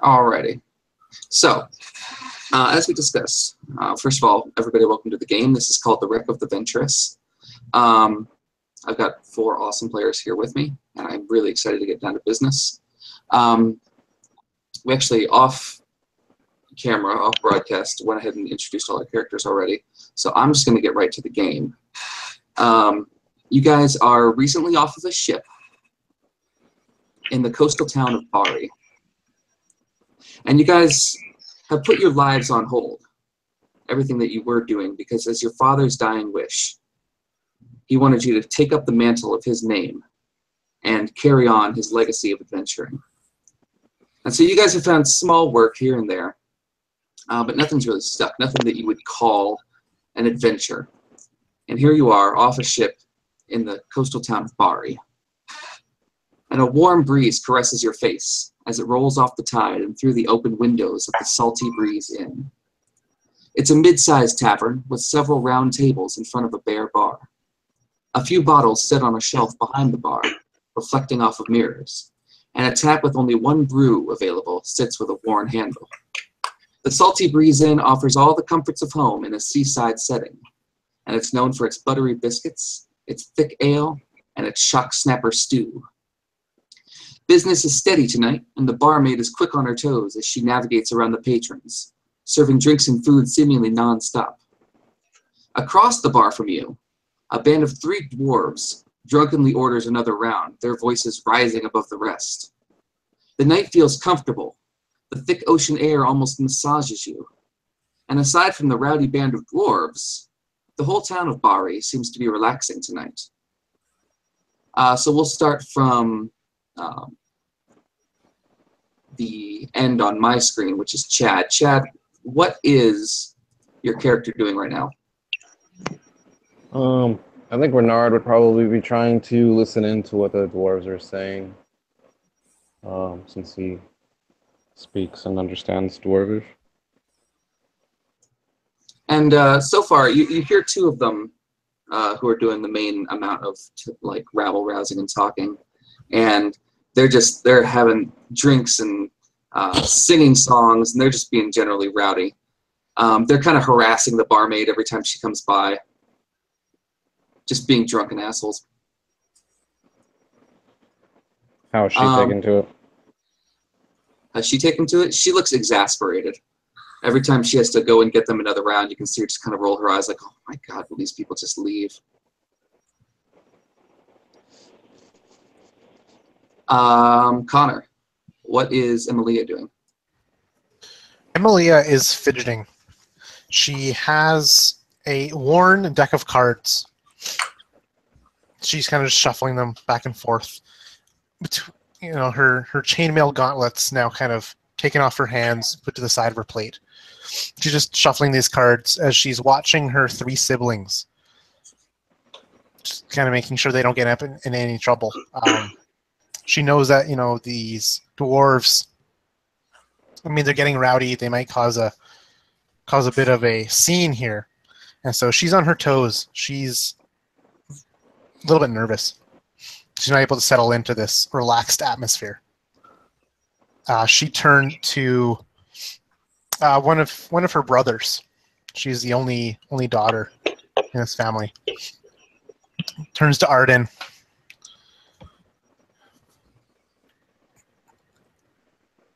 Alrighty. So, as we discussed, first of all, everybody, welcome to the game. This is called The Wreck of the Venturess. I've got 4 awesome players here with me, and I'm really excited to get down to business. We actually, off camera, off broadcast, went ahead and introduced all our characters already, so I'm just going to get right to the game. You guys are recently off of a ship in the coastal town of Bahri, and you guys have put your lives on hold, everything that you were doing, because as your father's dying wish, he wanted you to take up the mantle of his name and carry on his legacy of adventuring. And so you guys have found small work here and there, but nothing's really stuck, nothing that you would call an adventure. And here you are, off a ship in the coastal town of Bahri. And a warm breeze caresses your face as it rolls off the tide and through the open windows of the Salty Breeze Inn. It's a mid-sized tavern with several round tables in front of a bare bar. A few bottles sit on a shelf behind the bar, reflecting off of mirrors, and a tap with only one brew available sits with a worn handle. The Salty Breeze Inn offers all the comforts of home in a seaside setting, and it's known for its buttery biscuits, its thick ale, and its shock snapper stew. Business is steady tonight, and the barmaid is quick on her toes as she navigates around the patrons, serving drinks and food seemingly non-stop. Across the bar from you, a band of 3 dwarves drunkenly orders another round, their voices rising above the rest. The night feels comfortable. The thick ocean air almost massages you. And aside from the rowdy band of dwarves, the whole town of Bahri seems to be relaxing tonight. So we'll start from the end on my screen, which is Chad. Chad, what is your character doing right now? I think Renard would probably be trying to listen into what the dwarves are saying, since he speaks and understands Dwarvish. And so far, you hear 2 of them who are doing the main amount of like rabble-rousing and talking, and they're having drinks and singing songs, and they're just being generally rowdy. They're kind of harassing the barmaid every time she comes by, just being drunken assholes. How is she taken to it? Has she taken to it? She looks exasperated. Every time she has to go and get them another round, you can see her just kind of roll her eyes like, oh my God, will these people just leave? Connor, what is Emilia doing? Emilia is fidgeting. She has a worn deck of cards. She's kind of just shuffling them back and forth. You know, her chainmail gauntlets now kind of taken off her hands, put to the side of her plate. She's just shuffling these cards as she's watching her 3 siblings. Just kind of making sure they don't get up in any trouble. She knows that, you know, these dwarves, I mean, they're getting rowdy. They might cause a bit of a scene here. And so she's on her toes. She's a little bit nervous. She's not able to settle into this relaxed atmosphere. She turned to one of her brothers. She's the only daughter in this family. Turns to Arden.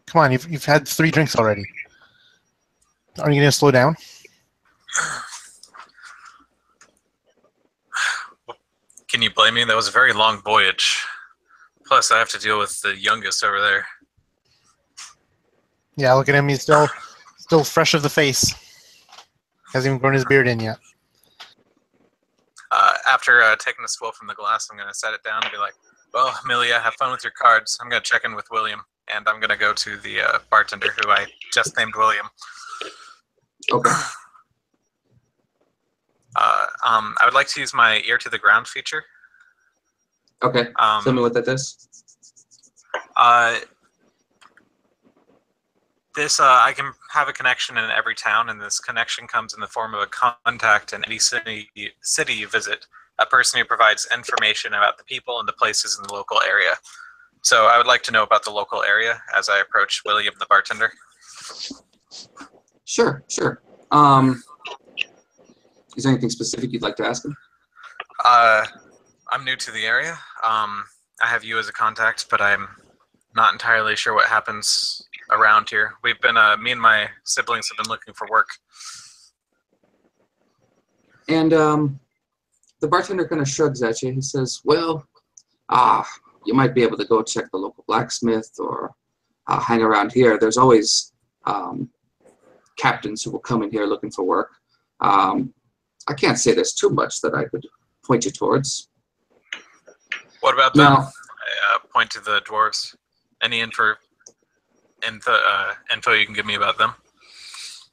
Come on, you've had 3 drinks already. Are you going to slow down? Can you blame me? That was a very long voyage. Plus, I have to deal with the youngest over there. Yeah, look at him. He's still fresh of the face. Hasn't even grown his beard in yet. After taking the swill from the glass, I'm going to set it down and be like, well, Amelia, have fun with your cards. I'm going to check in with William, and I'm going to go to the bartender who I just named William. Okay. I would like to use my ear to the ground feature. Okay. Tell me what that does. I can have a connection in every town, and this connection comes in the form of a contact in any city you visit, a person who provides information about the people and the places in the local area. So I would like to know about the local area as I approach William, the bartender. Sure, sure. Is there anything specific you'd like to ask him? I'm new to the area. I have you as a contact, but I'm not entirely sure what happens around here. We've been, me and my siblings have been looking for work. And the bartender kind of shrugs at you. He says, well, you might be able to go check the local blacksmith or hang around here. There's always captains who will come in here looking for work. I can't say there's too much that I could point you towards. What about them? Now, I point to the dwarves. Any info you can give me about them?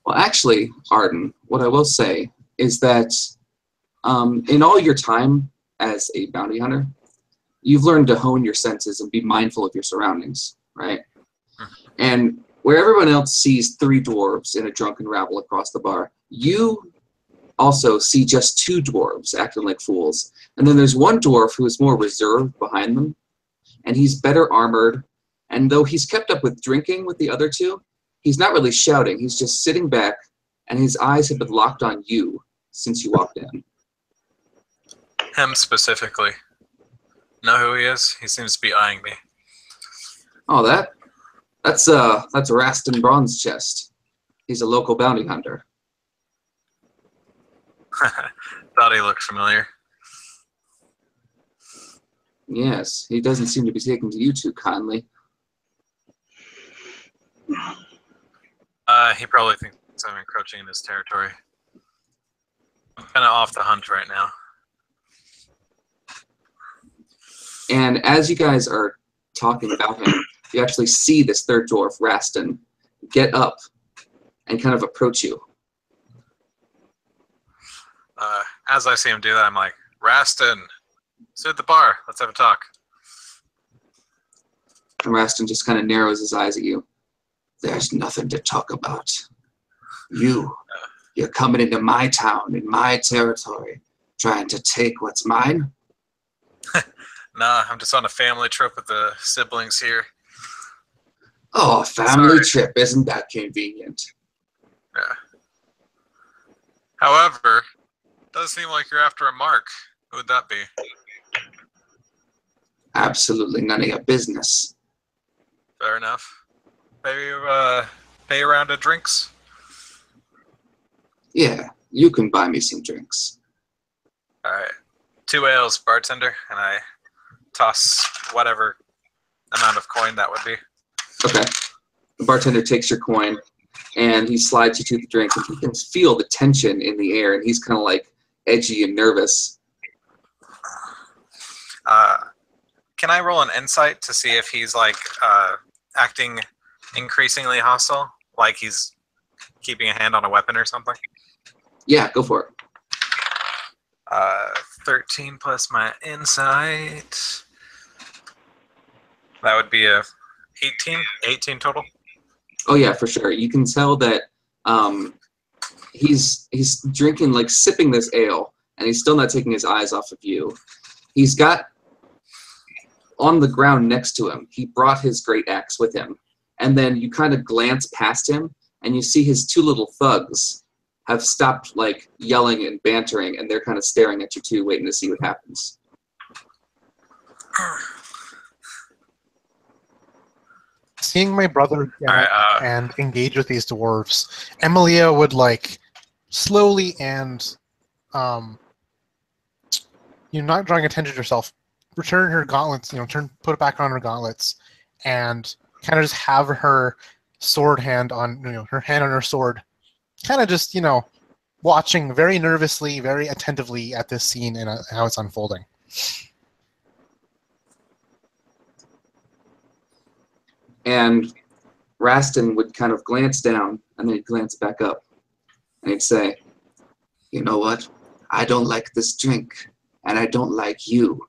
well, actually, Arden, what I will say is that in all your time as a bounty hunter, you've learned to hone your senses and be mindful of your surroundings, right? And where everyone else sees 3 dwarves in a drunken rabble across the bar, you also see just 2 dwarves acting like fools. And then there's one dwarf who is more reserved behind them, and he's better armored. And though he's kept up with drinking with the other 2, he's not really shouting. He's just sitting back, and his eyes have been locked on you since you walked in. Him specifically. Know who he is? He seems to be eyeing me. Oh, that's Raston Bronze Chest. He's a local bounty hunter. Thought he looked familiar. Yes, he doesn't seem to be taken to you too kindly. He probably thinks I'm encroaching in his territory. I'm kind of off the hunt right now. And as you guys are talking about him, you actually see this 3rd dwarf, Raston, get up and kind of approach you. As I see him do that, I'm like, Raston, sit at the bar. Let's have a talk. And Raston just kind of narrows his eyes at you. There's nothing to talk about. You're coming into my town, in my territory, trying to take what's mine? Nah, I'm just on a family trip with the siblings here. Oh, a family Sorry. trip. Isn't that convenient? Yeah. However, it does seem like you're after a mark. Who would that be? Absolutely none of your business. Fair enough. Pay a round of drinks? Yeah, you can buy me some drinks. Alright. 2 ales, bartender, and I toss whatever amount of coin that would be. Okay. The bartender takes your coin, and he slides you to the drink, and you can feel the tension in the air, and he's kind of like edgy and nervous. Can I roll an insight to see if he's like acting increasingly hostile? Like he's keeping a hand on a weapon or something? Yeah, go for it. 13 plus my insight. That would be a 18? 18 total? Oh yeah, for sure. You can tell that he's drinking, like sipping this ale, and he's still not taking his eyes off of you. He's got on the ground next to him, he brought his great axe with him. And then you kind of glance past him, and you see his 2 little thugs have stopped like yelling and bantering, and they're kind of staring at you too, waiting to see what happens. Seeing my brother get All right, up and engage with these dwarves, Emilia would like slowly and not drawing attention to herself, return her gauntlets, put it back on her gauntlets, and kind of just have her sword hand on, her hand on her sword, kind of just, watching very nervously, very attentively at this scene and how it's unfolding. And Raston would kind of glance down, and then he'd glance back up, and he'd say, you know what? I don't like this drink, and I don't like you.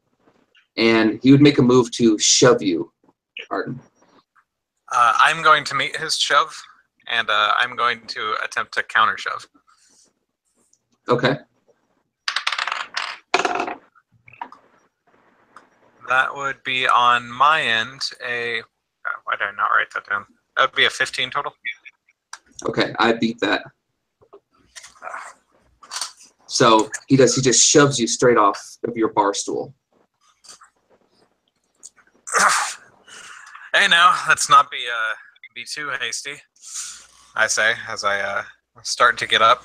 And he would make a move to shove you, Arden. I'm going to meet his shove, and I'm going to attempt to counter shove. Okay. That would be on my end why did I not write that down? That would be a 15 total. Okay, I beat that. So he just shoves you straight off of your bar stool. Hey now, let's not be too hasty, I say, as I start to get up.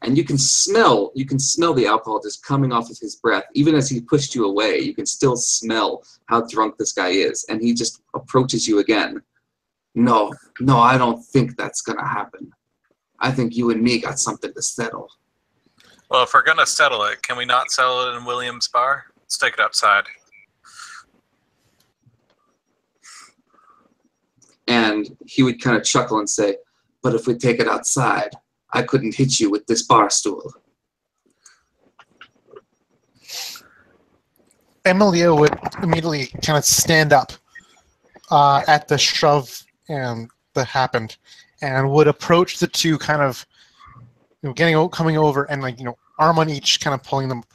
And you can smell the alcohol just coming off of his breath. Even as he pushed you away, you can still smell how drunk this guy is. And he just approaches you again. No, I don't think that's gonna happen. I think you and me got something to settle. Well, if we're gonna settle it, can we not settle it in William's bar? Let's take it outside. And he would kind of chuckle and say, but if we take it outside, I couldn't hit you with this bar stool. Emilia would immediately kind of stand up at the shove and that happened, and would approach the two, kind of, coming over and arm on each, kind of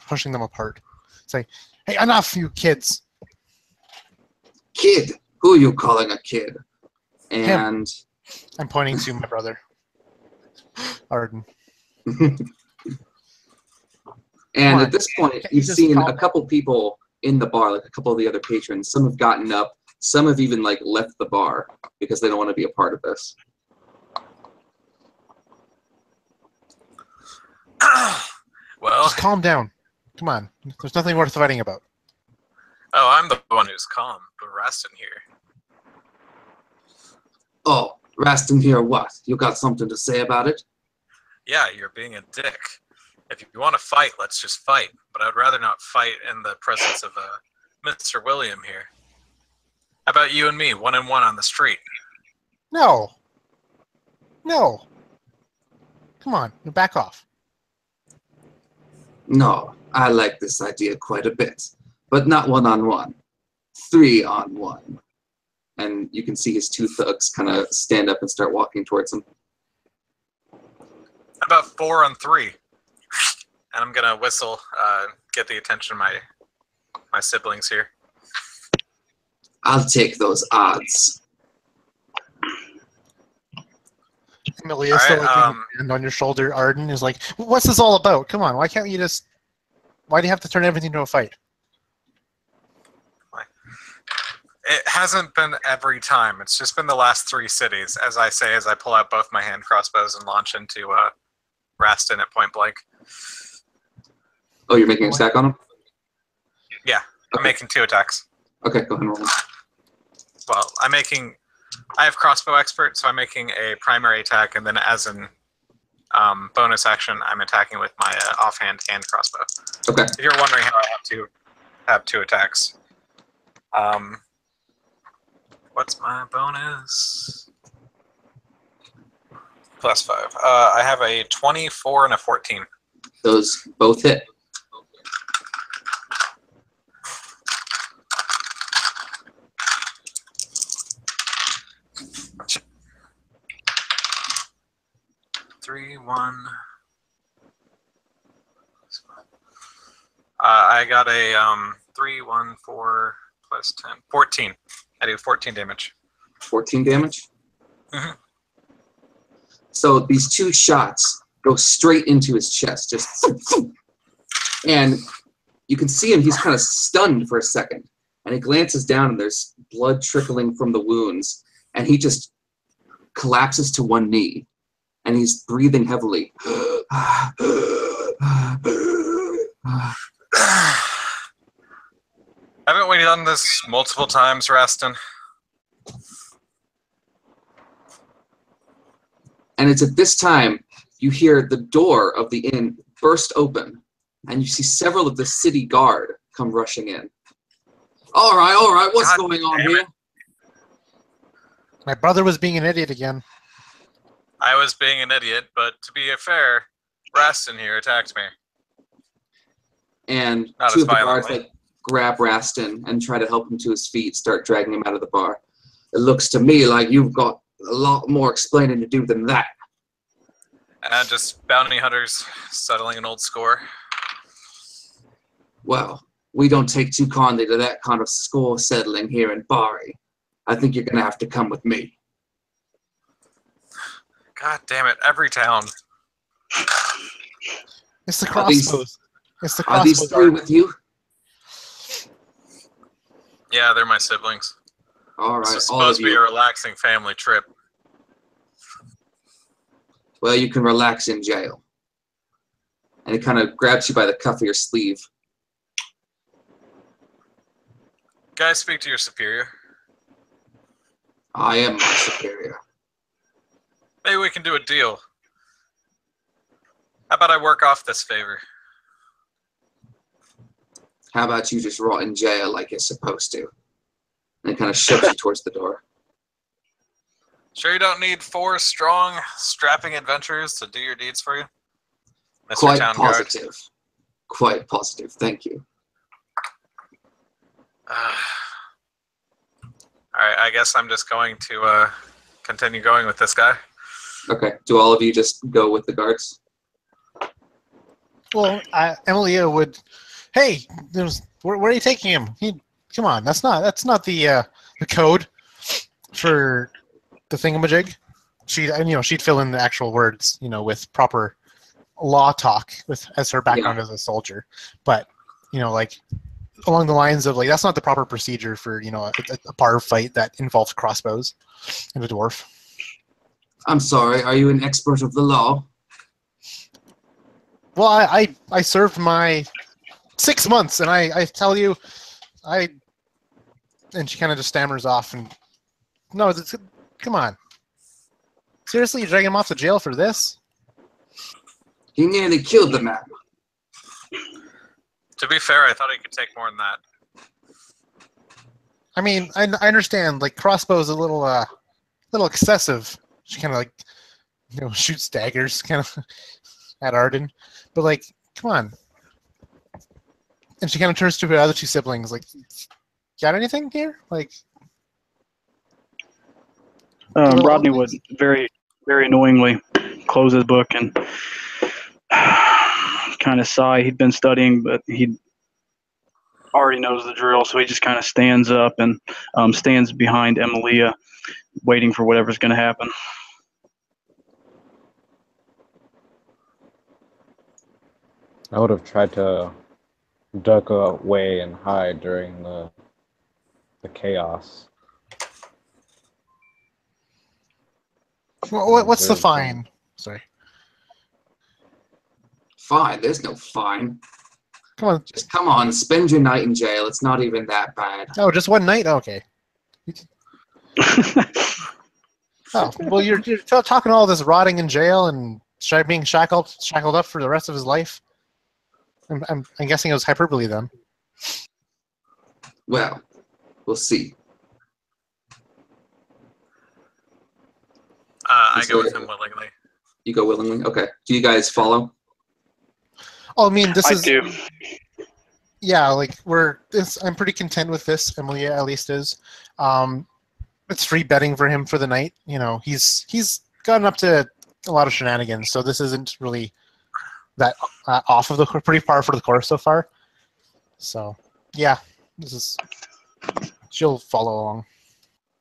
pushing them apart. Say, "Hey, enough, you kids!" Kid? Who are you calling a kid? And I'm pointing to my brother, Arden. And at this point, Can't you you've just seen calm a couple people in the bar, like a couple of the other patrons. Some have gotten up. Some have even left the bar because they don't want to be a part of this. Well, Just calm down. Come on. There's nothing worth fighting about. oh, I'm the one who's calm, but Rastin here. Oh, Rastin here, what? You got something to say about it? Yeah, you're being a dick. If you want to fight, let's just fight. But I'd rather not fight in the presence of Mr. William here. How about you and me, 1-on-1 on the street? No. Come on, back off. No, I like this idea quite a bit. But not 1-on-1. 3-on-1. And you can see his two thugs kind of stand up and start walking towards him. How about 4-on-3? And I'm gonna whistle, get the attention of my siblings here. I'll take those odds. Emilia, All still right, like a hand on your shoulder. Arden is like, "What's this all about? Come on, why can't you just? Why do you have to turn everything into a fight?" It hasn't been every time. It's just been the last 3 cities, as I say, as I pull out both my hand crossbows and launch into Rastin at point blank. Oh, you're making a stack on him? Yeah, I'm making 2 attacks. Okay, go ahead and roll them. Well, I have crossbow expert, so I'm making a primary attack, and then as an bonus action, I'm attacking with my offhand hand crossbow. Okay. If you're wondering how I have 2 attacks. What's my bonus? +5. I have a 24 and a 14. Those both hit. Three, 1. I got a 3, 1, 4 plus 10, 14. I do 14 damage. 14 damage? Mhm. So these 2 shots go straight into his chest, just and you can see him, he's kind of stunned for a second, and he glances down and there's blood trickling from the wounds, and he just collapses to one knee, and he's breathing heavily. Haven't we done this multiple times, Rastin? And it's at this time you hear the door of the inn burst open, and you see several of the city guard come rushing in. All right, what's God going on damn here? it. My brother was being an idiot again. I was being an idiot, but to be fair, Rastin here attacked me. And Not 2 as of the guards violently. grab Rastin and try to help him to his feet, start dragging him out of the bar. It looks to me like you've got a lot more explaining to do than that. And just bounty hunters settling an old score. Well, We don't take too kindly to that kind of score settling here in Bahri. I think you're going to have to come with me. God damn it! Every town. It's the Are these- crossbows. It's the Are these crossbows. three with you? Yeah, they're my siblings. All This right, is all supposed of to be a you. relaxing family trip. Well, you can relax in jail. And he kind of grabs you by the cuff of your sleeve. Guys, speak to your superior. I am my superior. Maybe we can do a deal. How about I work off this favor? How about you just rot in jail like you're supposed to? And he kind of shoves you towards the door. Sure you don't need 4 strong, strapping adventurers to do your deeds for you? Mr. Quite Town Guard? positive. Quite positive. Thank you. Alright, I guess I'm just going to continue going with this guy. Okay. Do all of you just go with the guards? Well, Emilia would. Hey, where are you taking him? Come on, that's not the code for the thingamajig. She'd fill in the actual words, with proper law talk as her background as a soldier. But like along the lines of that's not the proper procedure for a bar fight that involves crossbows and a dwarf. I'm sorry. Are you an expert of the law? Well, I served my 6 months, and I tell you, and she kind of just stammers off and no, come on, seriously, you dragging him off to jail for this? He nearly killed the man. To be fair, I thought he could take more than that. I mean, I understand crossbow's a little excessive. She kind of shoots daggers kind of at Arden, but come on. And she kind of turns to her other 2 siblings, got anything here? Rodney would very, very annoyingly close his book and kind of sigh. He'd been studying, but he already knows the drill, so he just kind of stands up and stands behind Emilia, waiting for whatever's going to happen. I would have tried to duck away and hide during the chaos. What's the fine? Sorry. Fine. There's no fine. Come on. Just come on. Spend your night in jail. It's not even that bad. Oh, just one night? Okay. Oh, well, you're talking all this rotting in jail and being shackled up for the rest of his life. I'm guessing it was hyperbole then. Well, we'll see. I go with him willingly. You go willingly? Okay. Do you guys follow? Oh, I mean, this I is... do. Yeah, I'm pretty content with this. Emilia at least is. It's free betting for him for the night. He's gotten up to a lot of shenanigans, so this isn't really that off of the pretty par for the course so far. So, yeah, she'll follow along.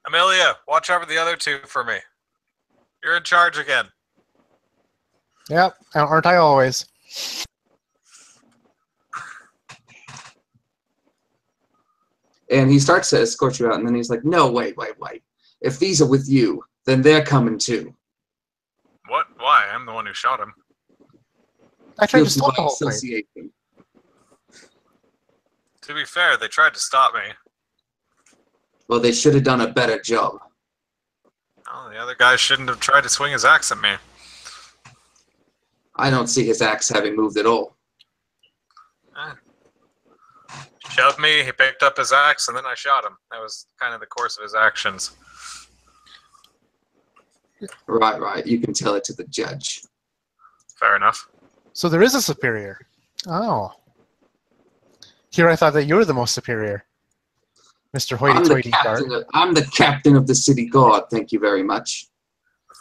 Amelia, watch over the other 2 for me. You're in charge again. Yep, aren't I always? And he starts to escort you out, and then he's like, no, wait. If these are with you, then they're coming too. What? Why? I'm the one who shot him. I tried to Guilty stop the by whole thing. association. To be fair, they tried to stop me. Well, they should have done a better job. Oh, the other guy shouldn't have tried to swing his axe at me. I don't see his axe having moved at all. Shoved me, he picked up his axe, and then I shot him. That was kind of the course of his actions. Right. You can tell it to the judge. Fair enough. So there is a superior. Oh. Here I thought that you were the most superior. Mr. Hoity-toity guard. I'm the captain of the city guard, thank you very much.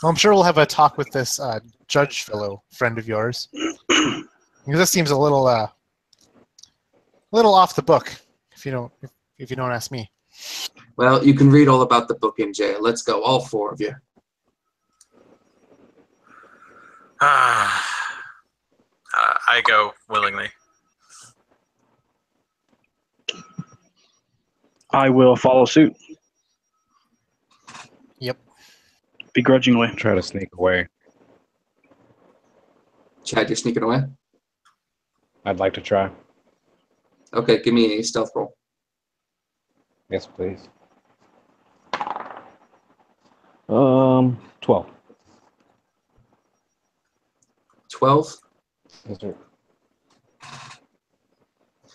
Well, I'm sure we'll have a talk with this judge fellow friend of yours. Because this seems a little little off the book, if you don't ask me. Well, you can read all about the book in jail. Let's go, all four of you. I go willingly. I will follow suit. Yep. Begrudgingly. Try to sneak away. Chad, you're sneaking away? I'd like to try. Okay, give me a stealth roll. Yes, please. 12. 12? Yes, sir.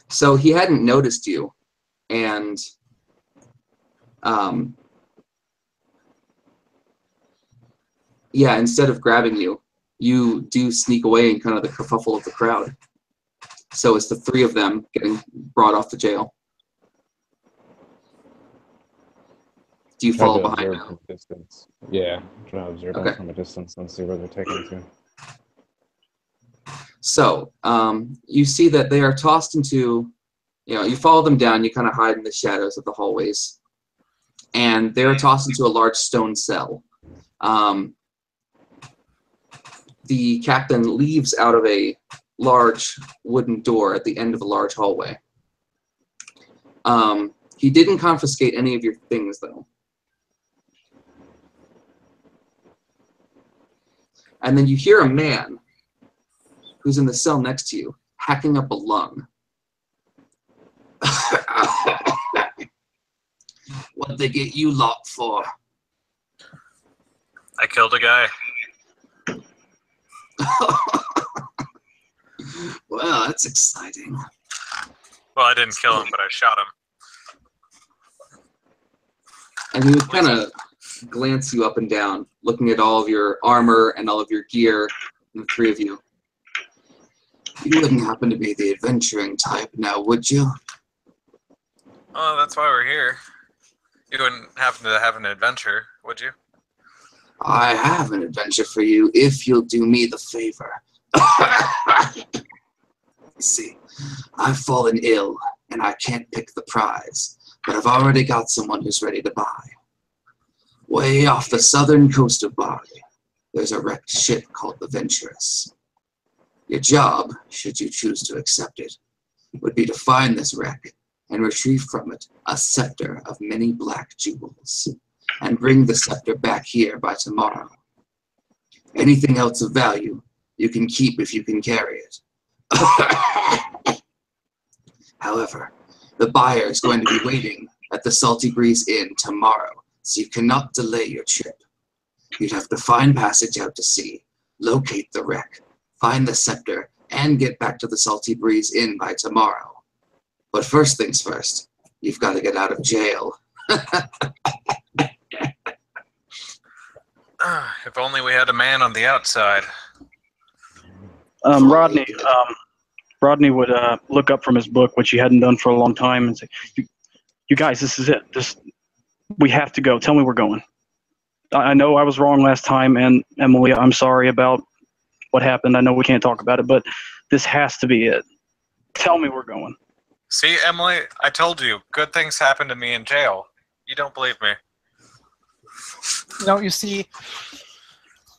So he hadn't noticed you, and yeah, instead of grabbing you, you do sneak away in kind of the kerfuffle of the crowd. So it's the three of them getting brought off the jail. Do you Try follow to behind observe now? from a distance. Yeah, try to observe them Okay. from a distance and see where they're taken to. So you see that they are tossed into, you follow them down, you kind of hide in the shadows of the hallways, and they're tossed into a large stone cell. The captain leaves out of a large wooden door at the end of a large hallway. He didn't confiscate any of your things, though. And then you hear a man who's in the cell next to you hacking up a lung. What'd they get you locked for? I killed a guy. Well, that's exciting. Well, I didn't kill him, but I shot him. And he would kind of glance you up and down, looking at all of your armor and all of your gear, and the three of you. You wouldn't happen to be the adventuring type now, would you? Oh, that's why we're here. You wouldn't happen to have an adventure, would you? I have an adventure for you if you'll do me the favor. You see, I've fallen ill and I can't pick the prize, but I've already got someone who's ready to buy. Way off the southern coast of Bahri, there's a wrecked ship called the Venturess. Your job, should you choose to accept it, would be to find this wreck and retrieve from it a scepter of many black jewels, and bring the scepter back here by tomorrow. Anything else of value, you can keep if you can carry it. However, the buyer is going to be waiting at the Salty Breeze Inn tomorrow, so you cannot delay your trip. You'd have to find passage out to sea, locate the wreck, find the scepter, and get back to the Salty Breeze Inn by tomorrow. But first things first, you've got to get out of jail. If only we had a man on the outside. Rodney would look up from his book, which he hadn't done for a long time, and say, "You guys, this is it. We have to go. Tell me we're going. I know I was wrong last time, and Emily, I'm sorry about what happened. I know we can't talk about it, but this has to be it. Tell me we're going." See, Emily, I told you, good things happen to me in jail. You don't believe me. No, you see,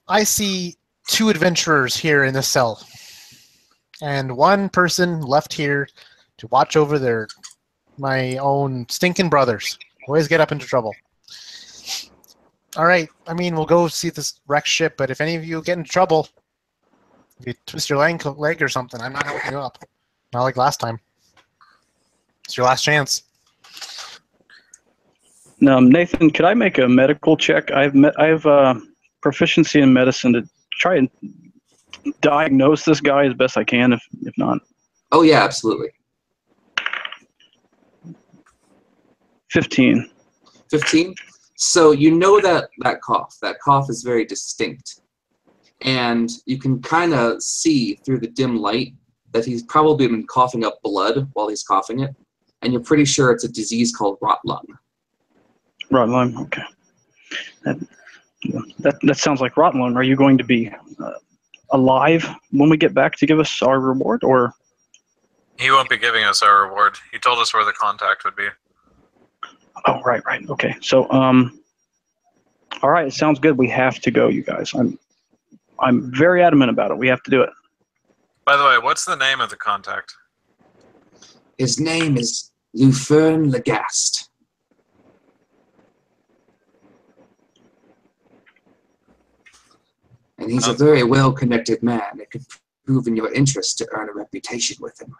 I see two adventurers here in the cell, and one person left here to watch over my own stinking brothers. Always get up into trouble. All right, I mean, we'll go see this wrecked ship, but if any of you get in trouble, if you twist your leg or something, I'm not helping you up. Not like last time. It's your last chance. Nathan, could I make a medical check? I have proficiency in medicine to try and diagnose this guy as best I can. If not, Oh yeah, absolutely. 15. 15? So you know that cough. That cough is very distinct. And you can kind of see through the dim light that he's probably been coughing up blood while he's coughing it. And you're pretty sure it's a disease called rot lung. Rot lung. Okay. That sounds like rot lung. Are you going to be alive when we get back to give us our reward, or? He won't be giving us our reward. He told us where the contact would be. Oh, right. Okay. So, all right. It sounds good. We have to go, you guys. I'm very adamant about it. We have to do it. By the way, what's the name of the contact? His name is Lufern Legast. And he's a very well-connected man. It could prove in your interest to earn a reputation with him.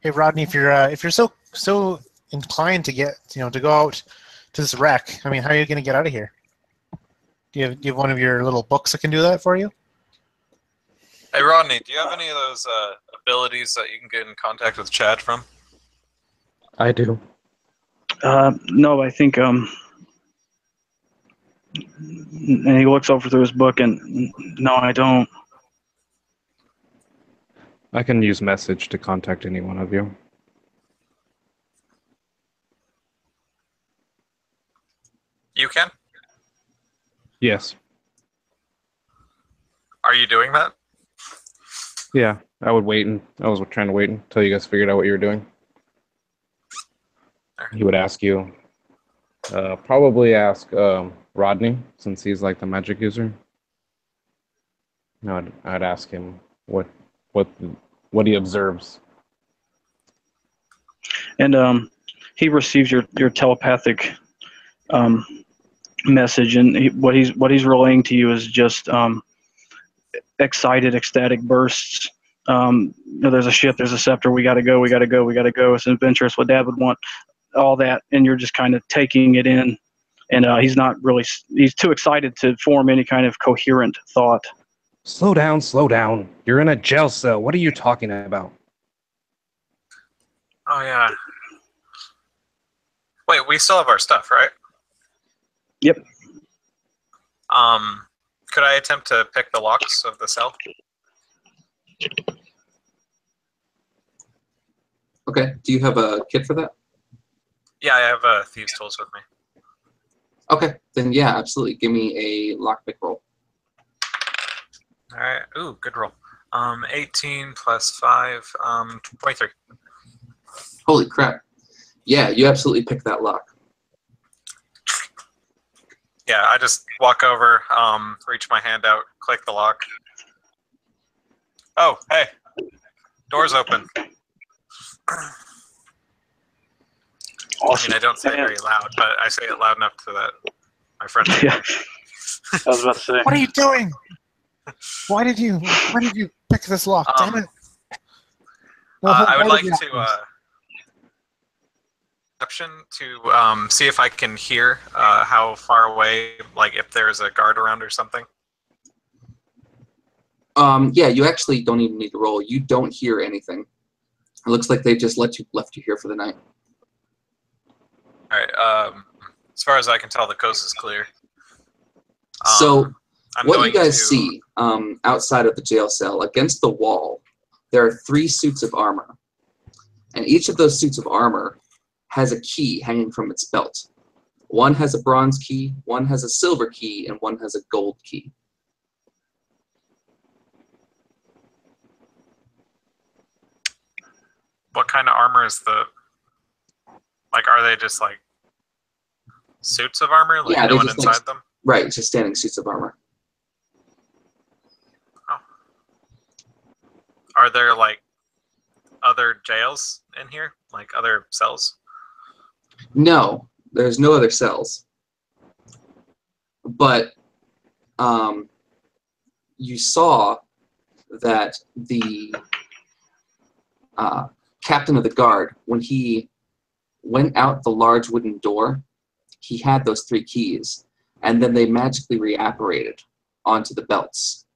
Hey Rodney, if you're so inclined to get to go out to this wreck, I mean, how are you going to get out of here? Do you have one of your little books that can do that for you? Hey Rodney, do you have any of those abilities that you can get in contact with Chad from? I do. No, I think and he looks over through his book and no, I don't. I can use message to contact any one of you. You can? Yes. Are you doing that? Yeah, I was trying to wait until you guys figured out what you were doing. He would ask you, probably ask Rodney, since he's like the magic user. No, I'd ask him what he observes. And he receives your telepathic message, and what he's relaying to you is just excited, ecstatic bursts. There's a ship, there's a scepter, we gotta go. It's an Venturess, what Dad would want, all that, and you're just kind of taking it in, and he's too excited to form any kind of coherent thought. Slow down. You're in a jail cell. What are you talking about? Oh yeah. Wait, we still have our stuff, right? Yep. Could I attempt to pick the locks of the cell? Okay. Do you have a kit for that? Yeah, I have thieves' tools with me. Okay. Then yeah, absolutely. Give me a lockpick roll. All right. Ooh, good roll. 18 plus 5, 23. Holy crap. Yeah, you absolutely pick that lock. Yeah, I just walk over, reach my hand out, click the lock. Oh, hey. Door's open. Awesome. I mean, I don't say it very loud, but I say it loud enough to that my friend. Yeah. I was about to say. What are you doing? Why did you pick this lock? Damn it! I would like to perception to see if I can hear how far away, like if there's a guard around or something. Yeah, you actually don't even need to roll. You don't hear anything. It looks like they just left you here for the night. All right. As far as I can tell, the coast is clear. So I'm what you going guys to see outside of the jail cell, against the wall, there are 3 suits of armor. And each of those suits of armor has a key hanging from its belt. One has a bronze key, one has a silver key, and one has a gold key. What kind of armor is the... Like, are they just, like, suits of armor? Like, Yeah, no they're one just, inside like, them? Right, just standing suits of armor. Oh. Are there, like, other jails in here? Like, other cells? No, there's no other cells. But you saw that the captain of the guard, when he went out the large wooden door, he had those 3 keys, and then they magically reapparated onto the belts.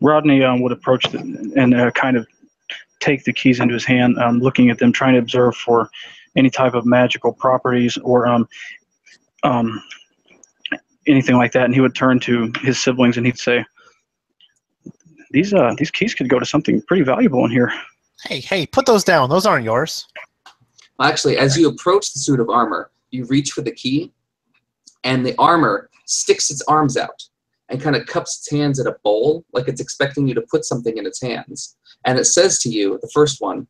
Rodney would approach and kind of take the keys into his hand, looking at them, trying to observe for any type of magical properties or anything like that. And he would turn to his siblings and he'd say, "These keys could go to something pretty valuable in here." Hey, put those down. Those aren't yours. Actually, as you approach the suit of armor, you reach for the key, and the armor sticks its arms out and kind of cups its hands at a bowl, like it's expecting you to put something in its hands. And it says to you, the first one,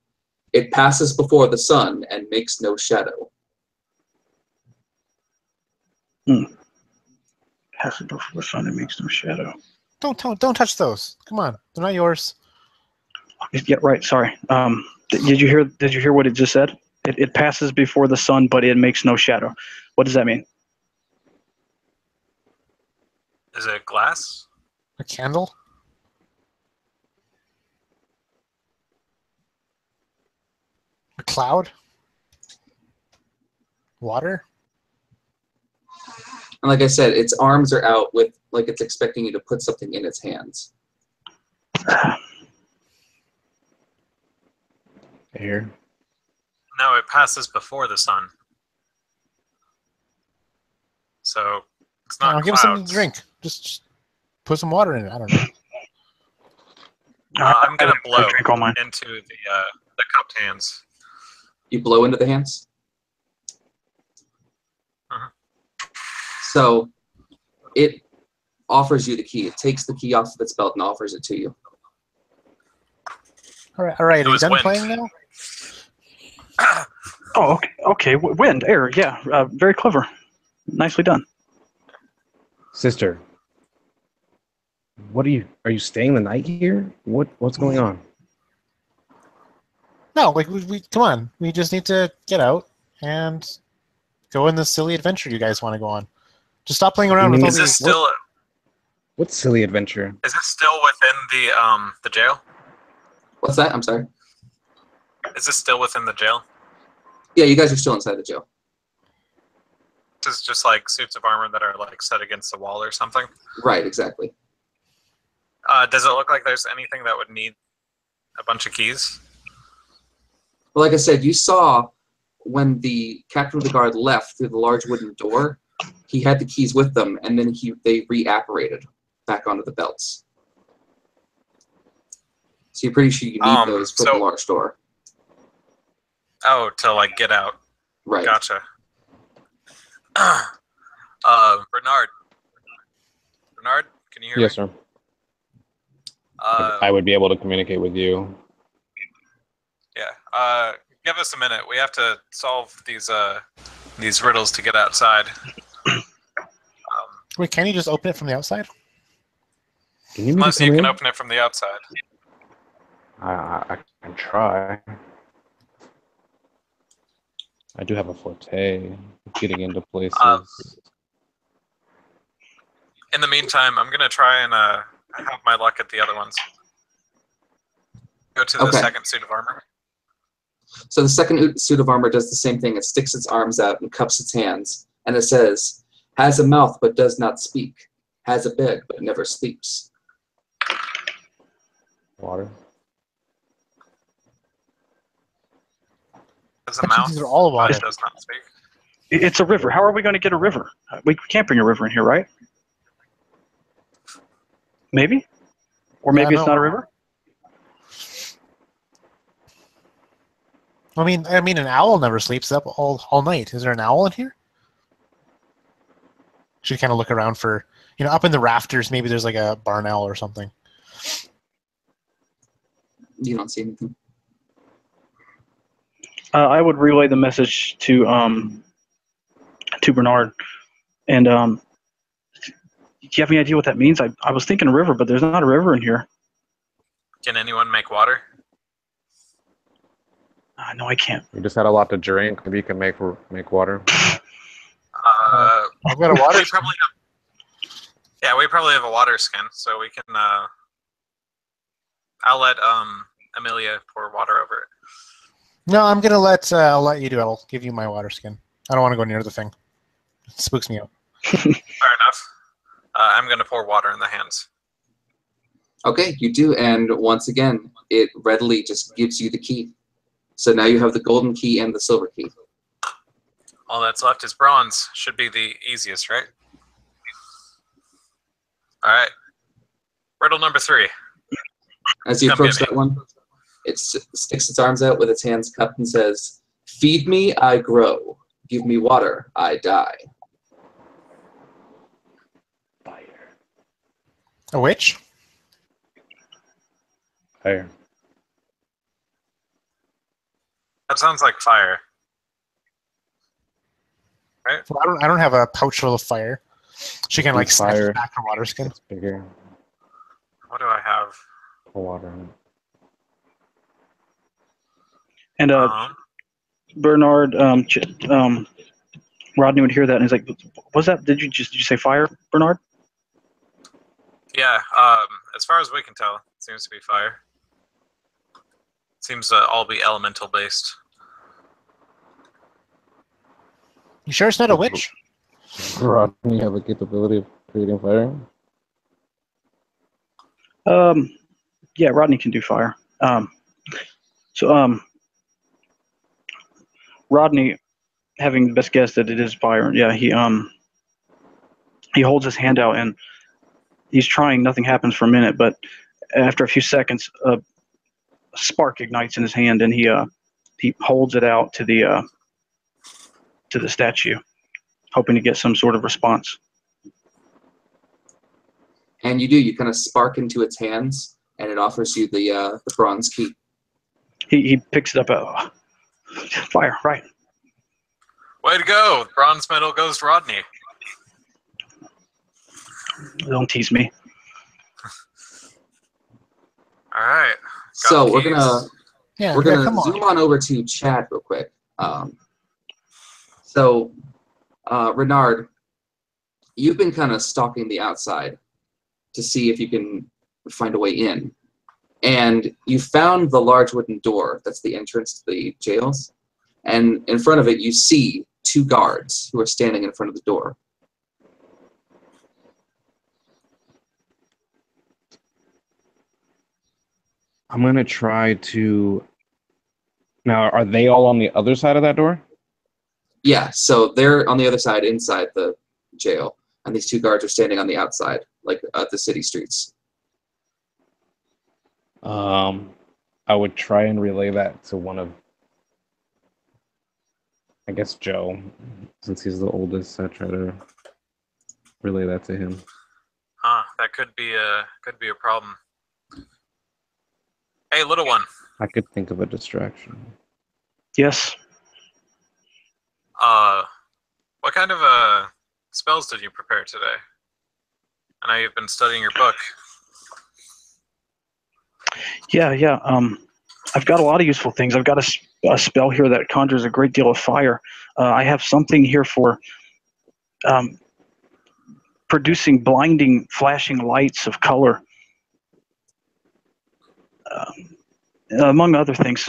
it passes before the sun and makes no shadow. Passes before the sun and makes no shadow. Don't touch those. Come on, they're not yours. Yeah, right. Sorry. Did you hear what it just said? It passes before the sun, but it makes no shadow. What does that mean? Is it glass? A candle? A cloud? Water? And like I said, its arms are out with, like it's expecting you to put something in its hands. Air. No, it passes before the sun. So it's not Give us something to clouds. drink. Just put some water in it. I don't know. I'm gonna I blow drink all mine. into the cupped hands. You blow into the hands? Uh-huh. So it offers you the key. It takes the key off of its belt and offers it to you. All right. Are you was done wind. playing now? Oh, okay. Wind, air. Yeah, very clever. Nicely done. Sister, are you staying the night here? What's going on? No, like we come on. We just need to get out and go on this silly adventure you guys want to go on. Just stop playing around with all Is this these. still What silly adventure? is this still within the jail? What's that? I'm sorry. Is this still within the jail? Yeah, you guys are still inside the jail. This is just like suits of armor that are like set against the wall or something. Right, exactly. Does it look like there's anything that would need a bunch of keys? Well, like I said, you saw when the captain of the guard left through the large wooden door, he had the keys with them, and then they reapparated back onto the belts. So you're pretty sure you need those for the large door. Oh, to like get out. Right. Gotcha. Bernard, can you hear me? Yes, sir. I would be able to communicate with you. Yeah. Give us a minute. We have to solve these riddles to get outside. Wait, can you just open it from the outside? Can you maybe Unless come you in? can open it from the outside. I can try. I do have a forte of getting into places. In the meantime, I'm gonna try and have my luck at the other ones. Go to the Okay. second suit of armor. So the second suit of armor does the same thing. It sticks its arms out and cups its hands, and it says, "Has a mouth but does not speak. Has a bed but never sleeps." Water. Has a Actually, mouth, these are all water. but does not speak. It's a river. How are we going to get a river? We can't bring a river in here, right? Maybe? Or maybe Yeah, it's no. not a river? I mean, an owl never sleeps up all night. Is there an owl in here? Should kind of look around for, up in the rafters. Maybe there's like a barn owl or something. You don't see anything. I would relay the message to Bernard. And do you have any idea what that means? I was thinking a river, but there's not a river in here. Can anyone make water? No, I can't. We just had a lot to drink. Maybe you can make water. I've got a water. We probably have, we probably have a water skin, so we can. I'll let Amelia pour water over it. No, I'm gonna I'll let you do it. I'll give you my water skin. I don't want to go near the thing. It spooks me out. Fair enough. I'm gonna pour water in the hands. Okay, you do, and once again, it readily just gives you the key. So now you have the golden key and the silver key. All that's left is bronze. Should be the easiest, right? All right. Riddle number 3. As you Come approach get that one, it sticks its arms out with its hands cupped and says, Feed me, I grow. Give me water, I die. Fire. A witch? Fire. That sounds like fire. Well, I don't have a pouch full of fire. She can like snatch Fire. back her water skin. It's bigger. What do I have? Pour water in it. And Bernard, Rodney would hear that and he's like, "Was that? Did you say fire, Bernard?" Yeah. As far as we can tell, it seems to be fire. Seems to all be elemental based. You sure it's not a witch? Rodney have a capability of creating fire? Yeah, Rodney can do fire. Rodney, having the best guess that it is fire, yeah, he holds his hand out and he's trying. Nothing happens for a minute, but after a few seconds, a spark ignites in his hand, and he holds it out to the statue, hoping to get some sort of response. And you do. You kind of spark into its hands, and it offers you the bronze key. He picks it up. Fire, right? Way to go! Bronze medal goes to Rodney. Don't tease me. All right. So the we're keys. gonna come zoom on. on over to Chad real quick. So Renard, you've been kind of stalking the outside to see if you can find a way in, and you found the large wooden door that's the entrance to the jails, and in front of it you see 2 guards who are standing in front of the door. I'm going to try to... Now, are they all on the other side of that door? Yeah, so they're on the other side inside the jail, and these 2 guards are standing on the outside, like at the city streets. I would try and relay that to one of... I guess Joe, since he's the oldest. I try to relay that to him. That could be a problem. Hey, little one. I could think of a distraction. Yes. What kind of spells did you prepare today? I know you've been studying your book. Yeah. I've got a lot of useful things. I've got a spell here that conjures a great deal of fire. I have something here for producing blinding, flashing lights of color, among other things.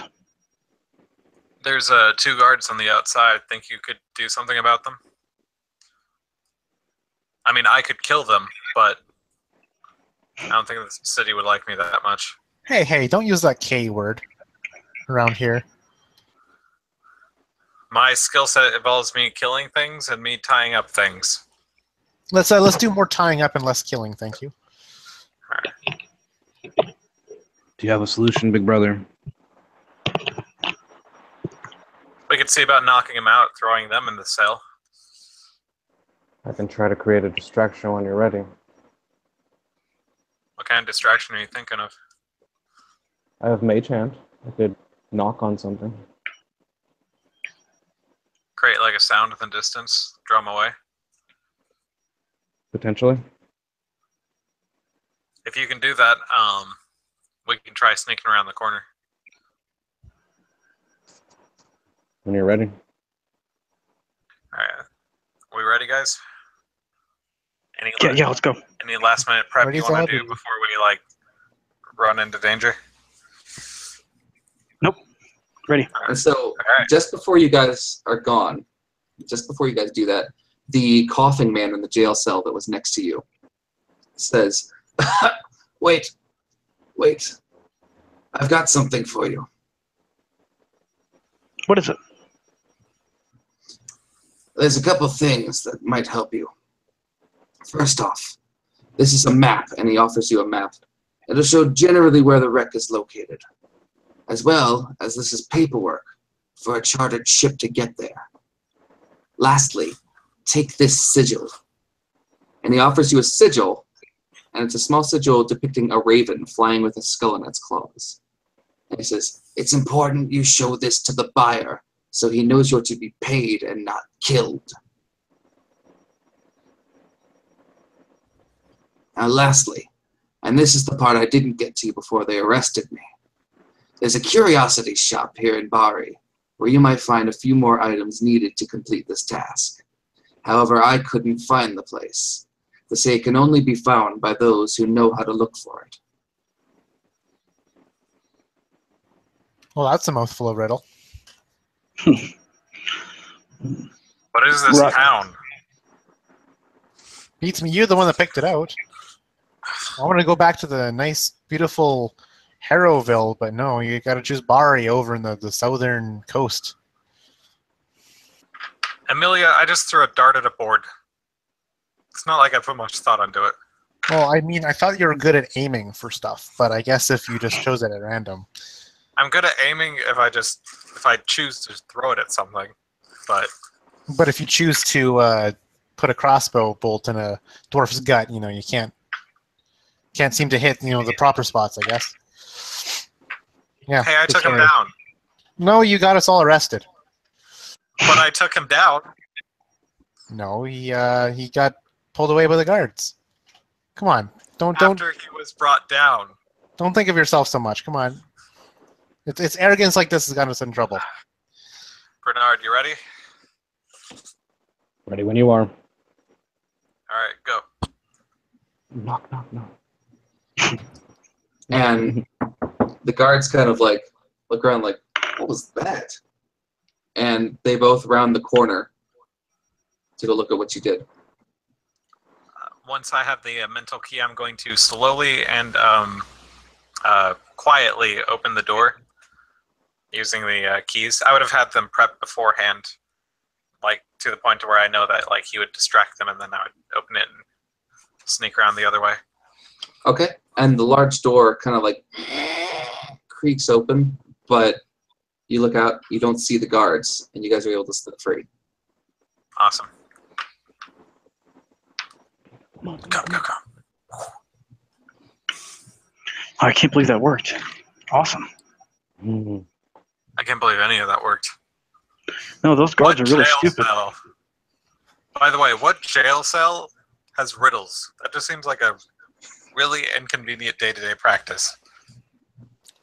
There's 2 guards on the outside. Think you could do something about them? I mean, I could kill them, but I don't think the city would like me that much. Hey, don't use that K word around here. My skill set involves me killing things and me tying up things. Let's do more tying up and less killing, thank you. Do you have a solution, big brother? We could see about knocking them out, throwing them in the cell. I can try to create a distraction when you're ready. What kind of distraction are you thinking of? I have Mage Hand. I could knock on something. Create like a sound in the distance, drum away. Potentially. If you can do that, we can try sneaking around the corner. When you're ready. Alright. We ready, guys? Yeah, let's go. Any last minute prep Ready you for want to it? do before we run into danger? Nope. Ready. And so, Alright. just before you guys are gone, just before you guys do that, the coughing man in the jail cell that was next to you says, wait, I've got something for you. What is it? There's a couple things that might help you. First off, this is a map, and he offers you a map. It'll show generally where the wreck is located, as well as this is paperwork for a chartered ship to get there. Lastly, take this sigil. And he offers you a sigil, and it's a small sigil depicting a raven flying with a skull in its claws. And he says, it's important you show this to the buyer, so he knows you're to be paid and not killed. Now lastly, and this is the part I didn't get to before they arrested me, there's a curiosity shop here in Bahri, where you might find a few more items needed to complete this task. However, I couldn't find the place. They say it can only be found by those who know how to look for it. Well, that's a mouthful of riddle. What is this Right. town? Beats me. You're the one that picked it out. I want to go back to the nice, beautiful Harrowville, but no, you got to choose Bahri over in the southern coast. Amelia, I just threw a dart at a board. It's not like I put much thought into it. Well, I mean, I thought you were good at aiming for stuff, but I guess if you just chose it at random. I'm good at aiming if I choose to throw it at something, but if you choose to put a crossbow bolt in a dwarf's gut, you can't seem to hit the proper spots, I guess. Yeah. hey, I took him sorry. down. No, you got us all arrested. But I took him down. No, he got pulled away by the guards. Come on, don't After he was brought down. think of yourself so much. Come on, it's arrogance like this has gotten us in trouble. Bernard, you ready? Ready when you are. All right, go. Knock, knock, knock. And the guards kind of like look around like, what was that? And they both round the corner to go look at what you did. Once I have the mental key, I'm going to slowly and quietly open the door using the keys. I would have had them prepped beforehand, like to the point to where I know that like he would distract them, and then I would open it and sneak around the other way. Okay. And the large door kind of like creaks open, but you look out, you don't see the guards, and you guys are able to slip free. Awesome. Go, go, go. I can't believe that worked. Awesome. Mhm. I can't believe any of that worked. No, those guards What are really jail stupid. cell? By the way, what jail cell has riddles? That just seems like a really inconvenient day-to-day practice.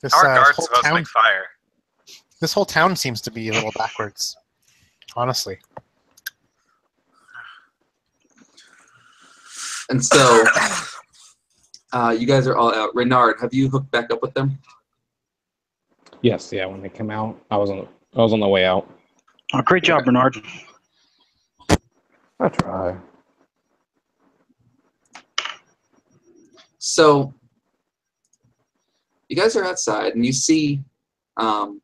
This, How are guards whole supposed to town, make fire? this whole town seems to be a little backwards. Honestly, And so you guys are all out. Renard, have you hooked back up with them? Yes, yeah. When they came out, I was on the way out. Oh, great job, Bernard. I try. So you guys are outside, and you see, along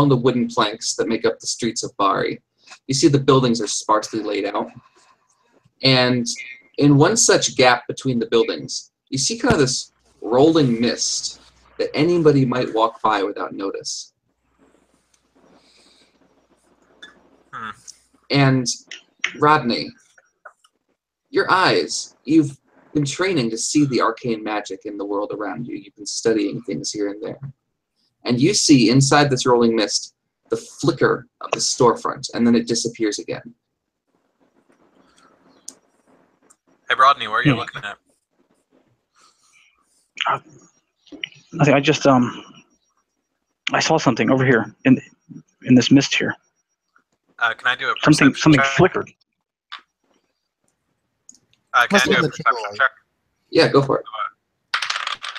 the wooden planks that make up the streets of Bahri, you see the buildings are sparsely laid out. And in one such gap between the buildings, you see kind of this rolling mist that anybody might walk by without notice. Hmm. And Rodney, your eyes, you've been training to see the arcane magic in the world around you. You've been studying things here and there. And you see inside this rolling mist the flicker of the storefront, and then it disappears again. Hey, Rodney, where are you looking at? I just I saw something over here in this mist here. Can I do a Something perception check? flickered. Can Must I do have a been the perception tickle check? Yeah, go for it.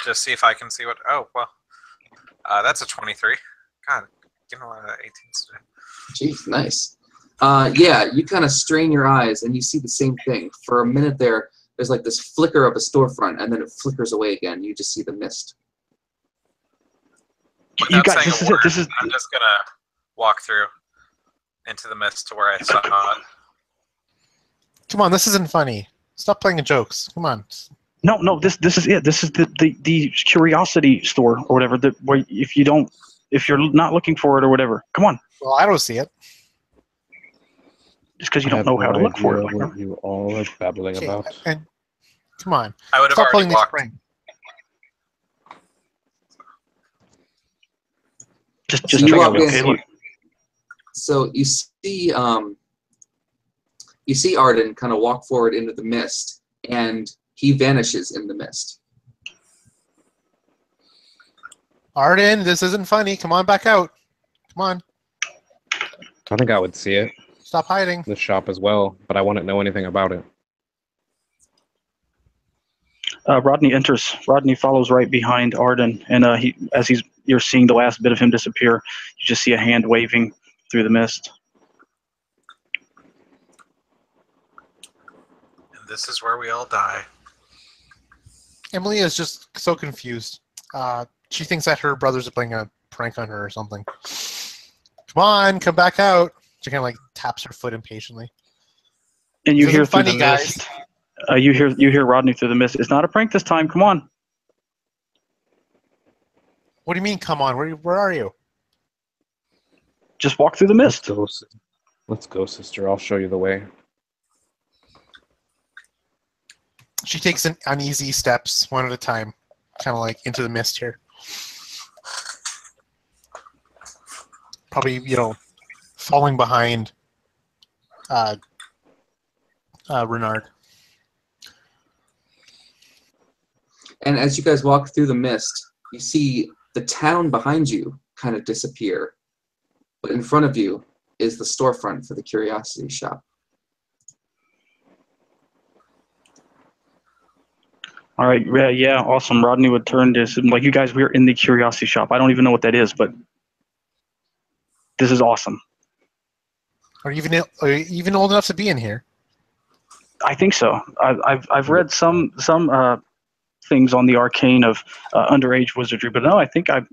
Just see if I can see what... Oh, well. That's a 23. God, getting a lot of 18s today. Jeez, nice. Yeah, you kind of strain your eyes, and you see the same thing. For a minute there's like this flicker of a storefront, and then it flickers away again. You just see the mist. You Without guys, saying this a is it. word, This is I'm just going to walk through into the mist to where I saw it. come on, this isn't funny. Stop playing jokes. Come on. no. This is it. This is the curiosity store or whatever. Where if you don't if you're not looking for it or whatever. Come on. Well, I don't see it. Just because you I don't have know how no to look for idea it. what you all are babbling Okay, about. and come on, I would have stop pulling already the walked. spring. Just So you trust walk me, in. okay? Look. So you see Arden kind of walk forward into the mist, and he vanishes in the mist. Arden, this isn't funny. Come on back out. Come on, I think I would see it, stop hiding. the shop as well, but I wouldn't know anything about it. Rodney enters. Rodney follows right behind Arden, and you're seeing the last bit of him disappear. You just see a hand waving through the mist. And this is where we all die. Emily is just so confused. She thinks that her brothers are playing a prank on her or something. Come on, come back out. She kind of like taps her foot impatiently. And you This hear isn't through funny, the guys. mist. You hear Rodney through the mist. It's not a prank this time. Come on. What do you mean, come on? Where are you? Just walk through the mist. Let's go, sister. I'll show you the way. She takes uneasy steps, one at a time, kind of like into the mist here. Probably, falling behind Renard. And as you guys walk through the mist, you see the town behind you kind of disappear. But in front of you is the storefront for the curiosity shop. All right. Yeah. Awesome. Rodney would turn to him like, you guys, we're in the curiosity shop. I don't even know what that is, but this is awesome. Are you even old enough to be in here? I think so. I've read some things on the arcane of underage wizardry, but no, I think I'm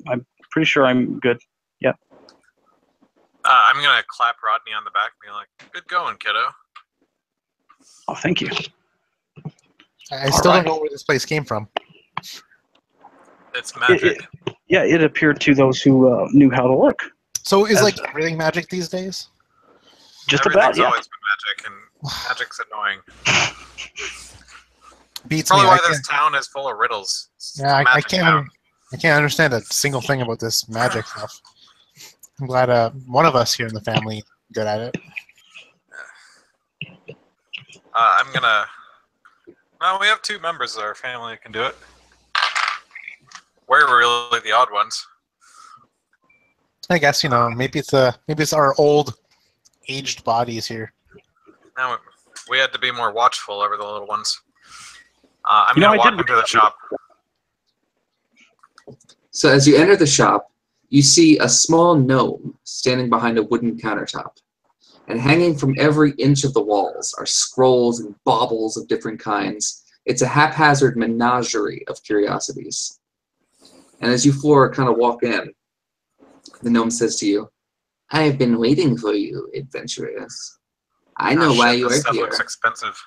pretty sure I'm good. Yeah. I'm gonna clap Rodney on the back and be like, "Good going, kiddo." Oh, thank you. I still don't know where this place came from. It's magic. It appeared to those who knew how to look. So is like everything magic these days? Just Everything's about, yeah. always been magic, and magic's annoying. Beats Probably me. why this town is full of riddles. It's Yeah, a I magic can't. town. I can't understand a single thing about this magic stuff. I'm glad one of us here in the family is good at it. I'm gonna. No, we have 2 members of our family that can do it. We're really the odd ones. I guess maybe it's our old, aged bodies here. Now we had to be more watchful over the little ones. I'm gonna walk into the shop. So as you enter the shop, you see a small gnome standing behind a wooden countertop. And hanging from every inch of the walls are scrolls and baubles of different kinds. It's a haphazard menagerie of curiosities. And as you 4 kind of walk in, the gnome says to you, "I have been waiting for you, adventurers. I know why you this are stuff here, looks expensive.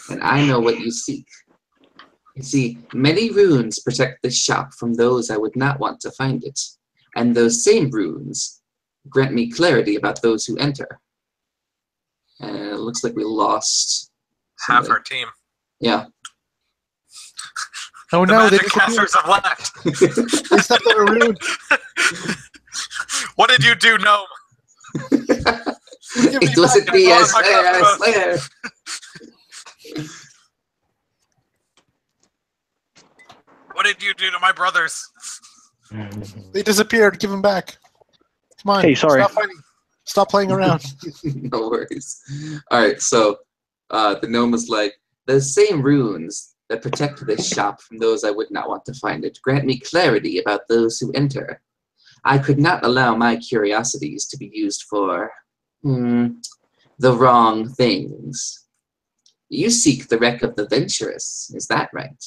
and I know what you seek. You see, many runes protect this shop from those I would not want to find it, and those same runes grant me clarity about those who enter." And it looks like we lost Half somebody. our team. Yeah. Oh The no, they magic disappeared. casters have left. They stepped on a rune. What did you do, gnome? It wasn't me, I swear. What did you do to my brothers? They disappeared. Give them back. Come on. Hey, sorry. Stop fighting. Stop playing around. No worries. All right, so the gnome is like, "Those same runes that protect this shop from those I would not want to find it grant me clarity about those who enter. I could not allow my curiosities to be used for the wrong things. You seek the wreck of the Venturess, is that right?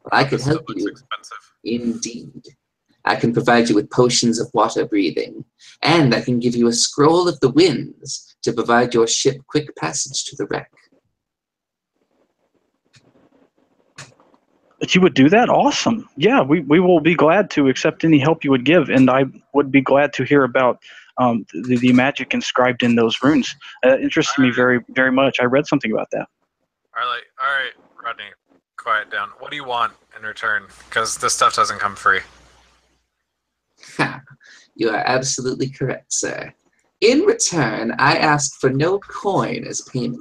Well, I could This stuff help looks you. expensive. Indeed. I can provide you with potions of water breathing, and I can give you a scroll of the winds to provide your ship quick passage to the wreck." That you would do that? Awesome. Yeah, we will be glad to accept any help you would give, and I would be glad to hear about the magic inscribed in those runes. It interests me very, very much. I read something about that. All right, Rodney, quiet down. What do you want in return? Because this stuff doesn't come free. Ha, you are absolutely correct, sir. In return, I ask for no coin as payment,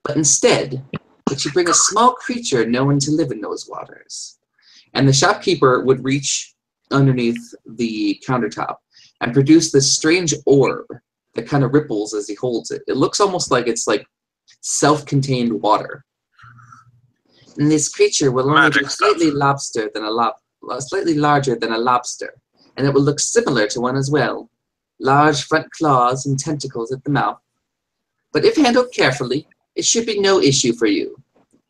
but instead that you bring a small creature known to live in those waters. And the shopkeeper would reach underneath the countertop and produce this strange orb that kind of ripples as he holds it. It looks almost like it's like self-contained water. And this creature will only Magic be slightly slightly larger than a lobster, and it will look similar to one as well. Large front claws and tentacles at the mouth. But if handled carefully, it should be no issue for you.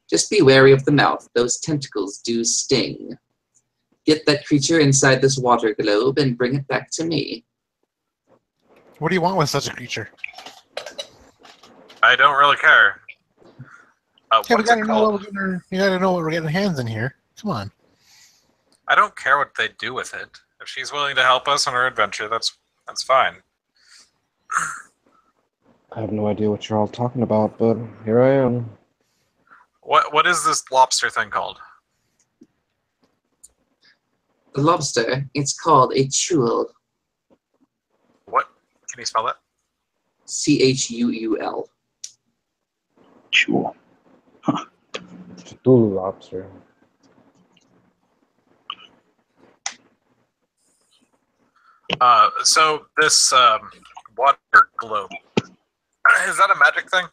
Just be wary of the mouth. Those tentacles do sting. Get that creature inside this water globe and bring it back to me. What do you want with such a creature? I don't really care. Yeah, we What's gotta it know called? we gotta know what we're getting hands in here. Come on. I don't care what they do with it. If she's willing to help us on our adventure, that's fine. I have no idea what you're all talking about, but here I am. What is this lobster thing called? The lobster, it's called a chul. What? Can you spell that? Chuul. Sure. Cthulhu lobster. So this water globe, is that a magic thing?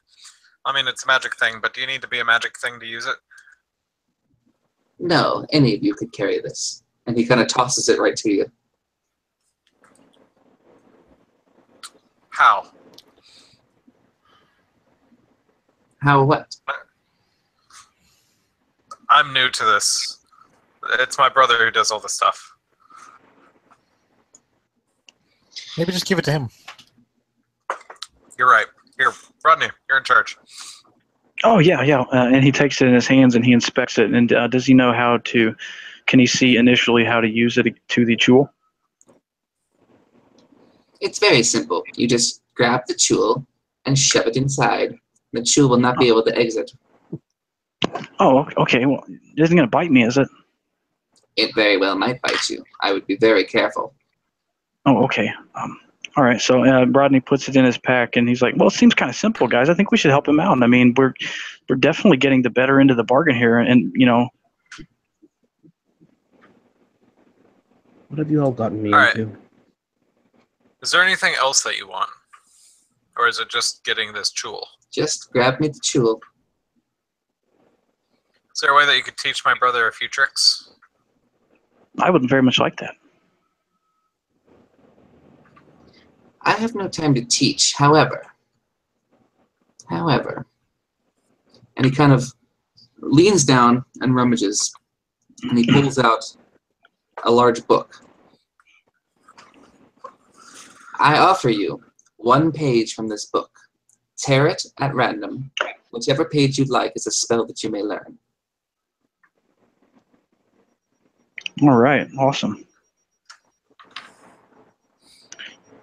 I mean, it's a magic thing, but do you need to be a magic thing to use it? No, any of you could carry this. And he kind of tosses it right to you. How? How what? I'm new to this. It's my brother who does all this stuff. Maybe just give it to him. You're right. Here, Rodney, you're in charge. Oh yeah. And he takes it in his hands and he inspects it. And does he know how to? Can he see initially how to use it to the jewel? It's very simple. You just grab the chul and shove it inside. The chul will not be able to exit. Oh, okay. Well, it isn't going to bite me, is it? It very well might bite you. I would be very careful. Oh, okay. All right. So Rodney puts it in his pack, and he's like, "Well, it seems kind of simple, guys. I think we should help him out. I mean, we're definitely getting the better end of the bargain here, and you know." What have you all gotten me All right. into? Is there anything else that you want? Or is it just getting this jewel? Just grab me the chul. Is there a way that you could teach my brother a few tricks? I would very much like that. I have no time to teach, however, and he kind of leans down and rummages, and he pulls out a large book. I offer you one page from this book. Tear it at random. Whichever page you'd like is a spell that you may learn. All right. Awesome.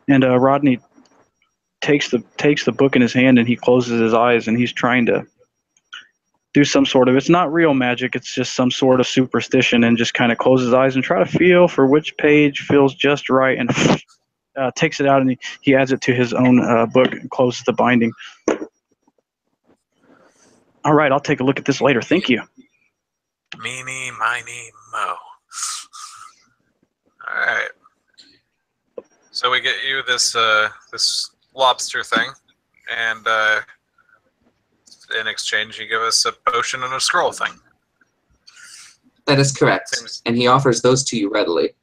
And Rodney takes the book in his hand and he closes his eyes and he's trying to do some sort of, it's not real magic, it's just some sort of superstition, and just kind of closes his eyes and try to feel for which page feels just right, and takes it out and he adds it to his own book and closes the binding. All right, I'll take a look at this later. Thank you. Meeny, miny, mo. All right. So we get you this this lobster thing, and in exchange you give us a potion and a scroll thing. That is correct, and he offers those to you readily.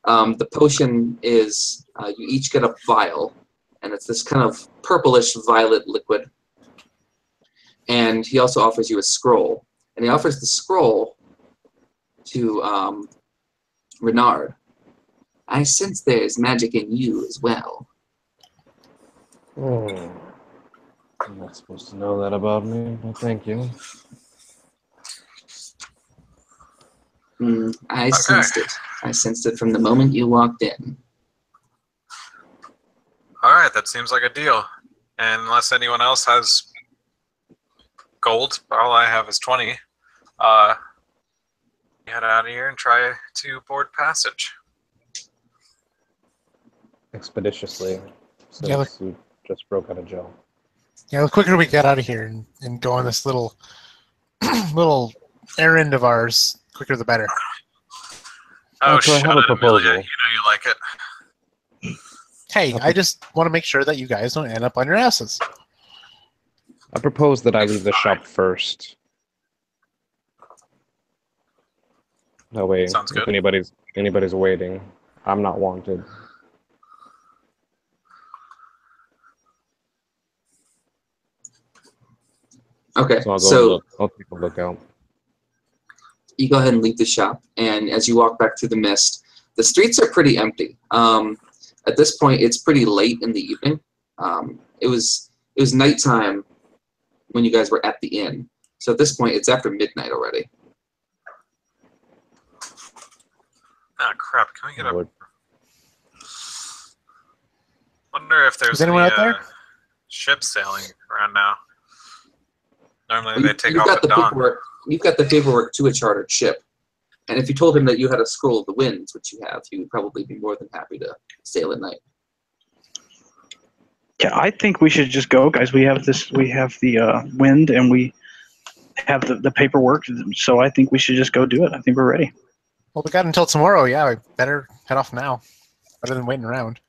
The potion is, you each get a vial, and it's this kind of purplish violet liquid. And he also offers you a scroll, and he offers the scroll to Renard. I sense there's magic in you as well. Oh, I'm not supposed to know that about me, but thank you. I sensed it. I sensed it from the moment you walked in. All right, that seems like a deal. And unless anyone else has gold, all I have is 20. Head out of here and try to board passage. Expeditiously, Yeah, since you just broke out of jail. Yeah, the quicker we get out of here and go on this little little errand of ours, quicker the better. Oh, so I shut have a it, proposal. Amelia. You know you like it. Hey, I just want to make sure that you guys don't end up on your asses. I propose that I leave the shop first. That way, Sounds good. if anybody's waiting, I'm not wanted. Okay, So I'll go so and look. I'll take a look out. you go ahead and leave the shop, and as you walk back through the mist, the streets are pretty empty. At this point, it's pretty late in the evening. It was nighttime when you guys were at the inn, so at this point, it's after midnight already. Ah, crap. Can we get Lord. Wonder if there's Is anyone any out there? ships sailing around now. Normally You- they take you've off got at the dawn. paperwork. You've got the paperwork to a chartered ship, and if you told him that you had a scroll of the winds, which you have, he would probably be more than happy to sail at night. Yeah, I think we should just go, guys. We have the wind, and we have the paperwork. So I think we should just go do it. I think we're ready. Well, we got until tomorrow. Yeah, we better head off now, better than waiting around.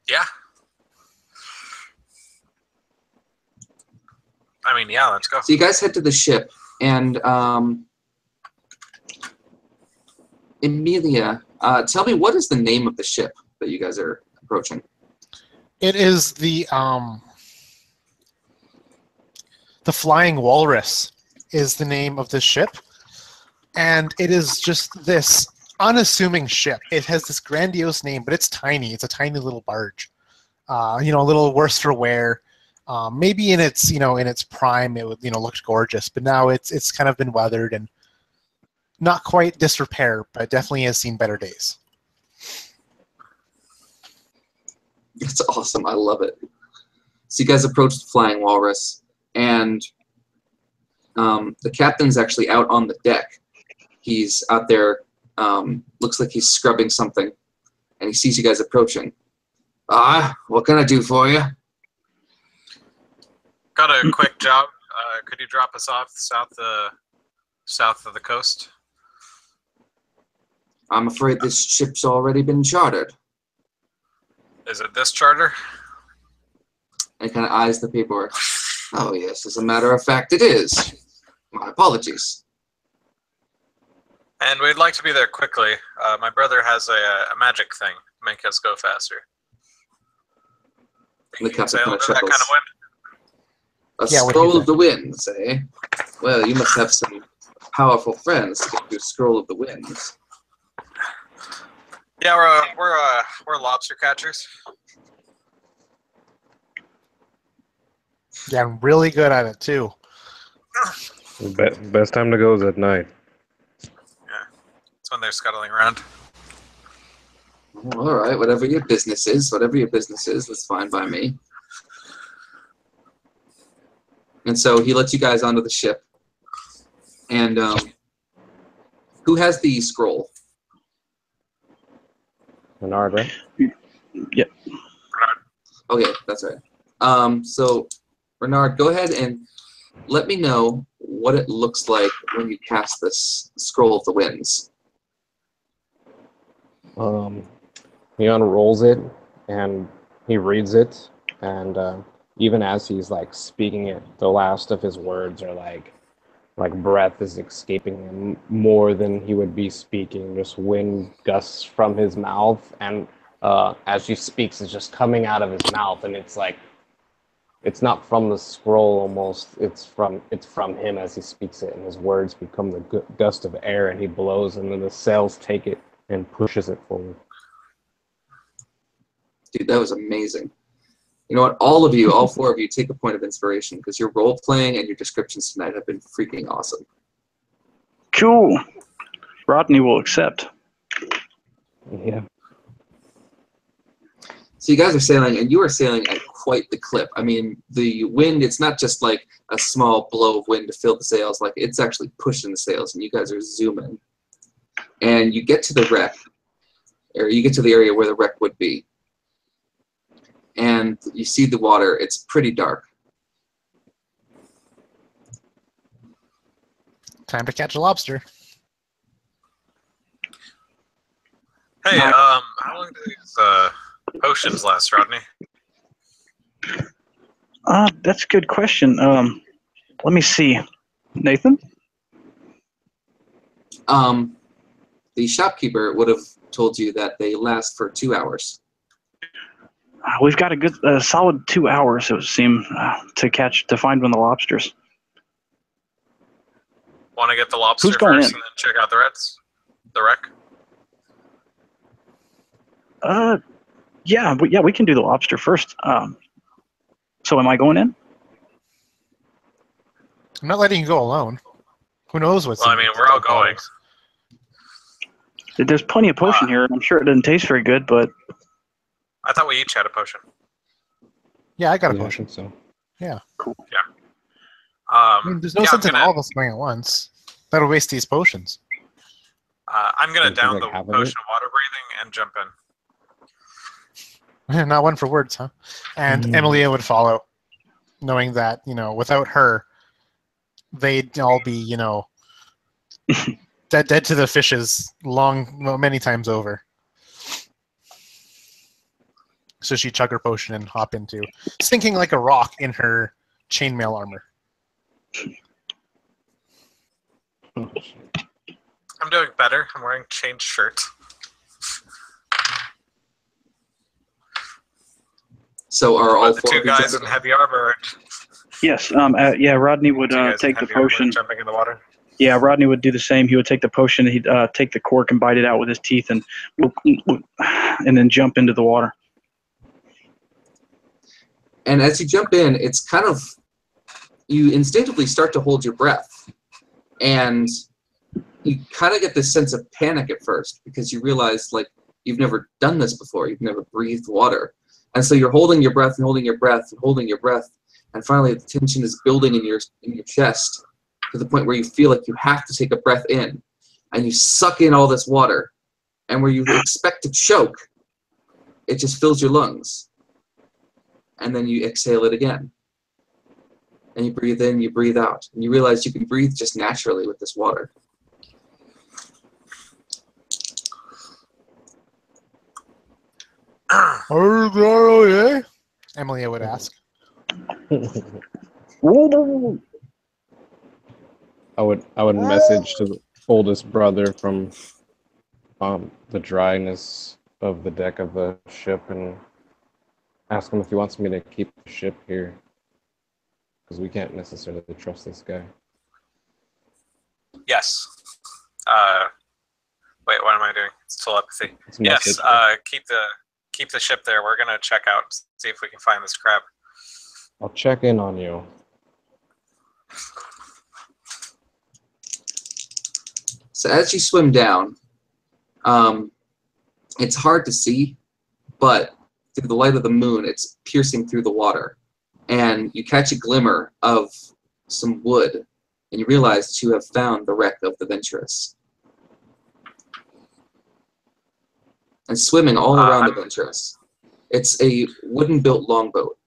Yeah. I mean, yeah, let's go. So you guys head to the ship, and Emilia, tell me, what is the name of the ship that you guys are approaching? It is the Flying Walrus is the name of this ship, and it is just this unassuming ship. It has this grandiose name, but it's tiny. It's a tiny little barge. A little worse for wear. Maybe in its prime, it would looked gorgeous, but now it's kind of been weathered and not quite disrepair, but definitely has seen better days. It's awesome. I love it. So you guys approach the Flying Walrus, and the captain's actually out on the deck. He's out there, looks like he's scrubbing something, and he sees you guys approaching. What can I do for you? Got a quick job. Could you drop us off south of the coast? I'm afraid this ship's already been chartered. Is it this charter? And he kind of eyes the paperwork. Oh, yes, as a matter of fact, it is. My apologies. And we'd like to be there quickly. My brother has a magic thing to make us go faster. And the captain Sail kind of into that chuckles. kind of wind? A Yeah, what do scroll you of the winds, eh? Well, you must have some powerful friends to get you a scroll of the winds. Yeah, we're lobster catchers. Yeah, I'm really good at it too. Best time to go is at night. It's when they're scuttling around. All right, whatever your business is, that's fine by me. And so he lets you guys onto the ship. And who has the scroll? Menard, right? Yeah. Okay, that's right. So, Bernard, go ahead and let me know what it looks like when you cast this Scroll of the Winds. He unrolls it and he reads it, and even as he's like speaking it, the last of his words are like breath is escaping him more than he would be speaking. Just wind gusts from his mouth, and as he speaks, it's just coming out of his mouth, and it's like it's not from the scroll almost. It's from him as he speaks it, and his words become the gust of air, and he blows, and then the sails take it and pushes it forward. Dude, that was amazing. You know what? All four of you, take a point of inspiration because your role playing and your descriptions tonight have been freaking awesome. Cool. Rodney will accept. Yeah. So you guys are sailing, and you are sailing at quite the clip. I mean, the wind, it's not just like a small blow of wind to fill the sails. Like, it's actually pushing the sails, and you guys are zooming. And you get to the wreck, or you get to the area where the wreck would be. And you see the water. It's pretty dark. Time to catch a lobster. Hey, how long do these potions last, Rodney? That's a good question. Let me see. Nathan? The shopkeeper would have told you that they last for 2 hours. We've got a good, solid 2 hours, it would seem, to find one of the lobsters. Want to get the lobster Who's going first in? and then check out the wreck? Yeah, we can do the lobster first. So am I going in? I'm not letting you go alone. Who knows what's Well, I in mean, these we're all bottles. going. There's plenty of potion here, and I'm sure it doesn't taste very good, but I thought we each had a potion. Yeah, I got a Yeah, I potion. think so. I mean, there's no yeah, sense I'm in gonna, all of us going at once. That'll waste these potions. I'm gonna Don't you down like the half of potion it? of water breathing and jump in. Not one for words, huh? And Emilia would follow, knowing that, without her, they'd all be, dead to the fishes many times over. So she'd chug her potion and hop into, sinking like a rock in her chainmail armor. Oh, shit. I'm doing better. I'm wearing chain shirt. So are all But the four two of you guys in jumping? heavy armor. yes, yeah, Rodney would Two guys in take the heavy armor potion. jumping in the water. Yeah, Rodney would do the same. He would take the potion, he'd take the cork and bite it out with his teeth, and then jump into the water. And as you jump in, it's kind of, you instinctively start to hold your breath. And you kind of get this sense of panic at first because you realize, like, you've never done this before. You've never breathed water. And so you're holding your breath and holding your breath and holding your breath. And finally, the tension is building in your chest to the point where you feel like you have to take a breath in. And you suck in all this water. And where you expect to choke, it just fills your lungs. And then you exhale it again. And you breathe in, you breathe out. And you realize you can breathe just naturally with this water. Emilia would ask. I would message to the oldest brother from the dryness of the deck of the ship and ask him if he wants me to keep the ship here because we can't necessarily trust this guy. Yes. Wait, what am I doing? It's telepathy. It's Yes. message. Keep the ship there. We're gonna check out, see if we can find this crab. I'll check in on you. So as you swim down, it's hard to see, but through the light of the moon, it's piercing through the water. And you catch a glimmer of some wood, and you realize that you have found the wreck of the Venturess. And swimming all around the Venturess. It's a wooden-built longboat.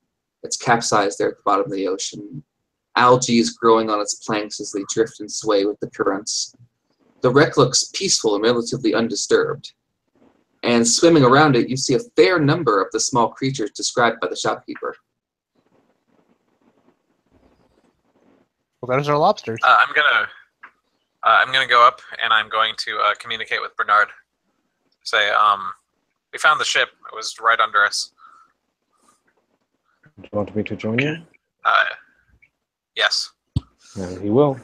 It's capsized there at the bottom of the ocean. Algae is growing on its planks as they drift and sway with the currents. The wreck looks peaceful and relatively undisturbed. And swimming around it, you see a fair number of the small creatures described by the shopkeeper. Well, those are lobsters. I'm gonna go up and I'm going to communicate with Bernard. Say, we found the ship. It was right under us. Do you want me to join you? Yes. And he will.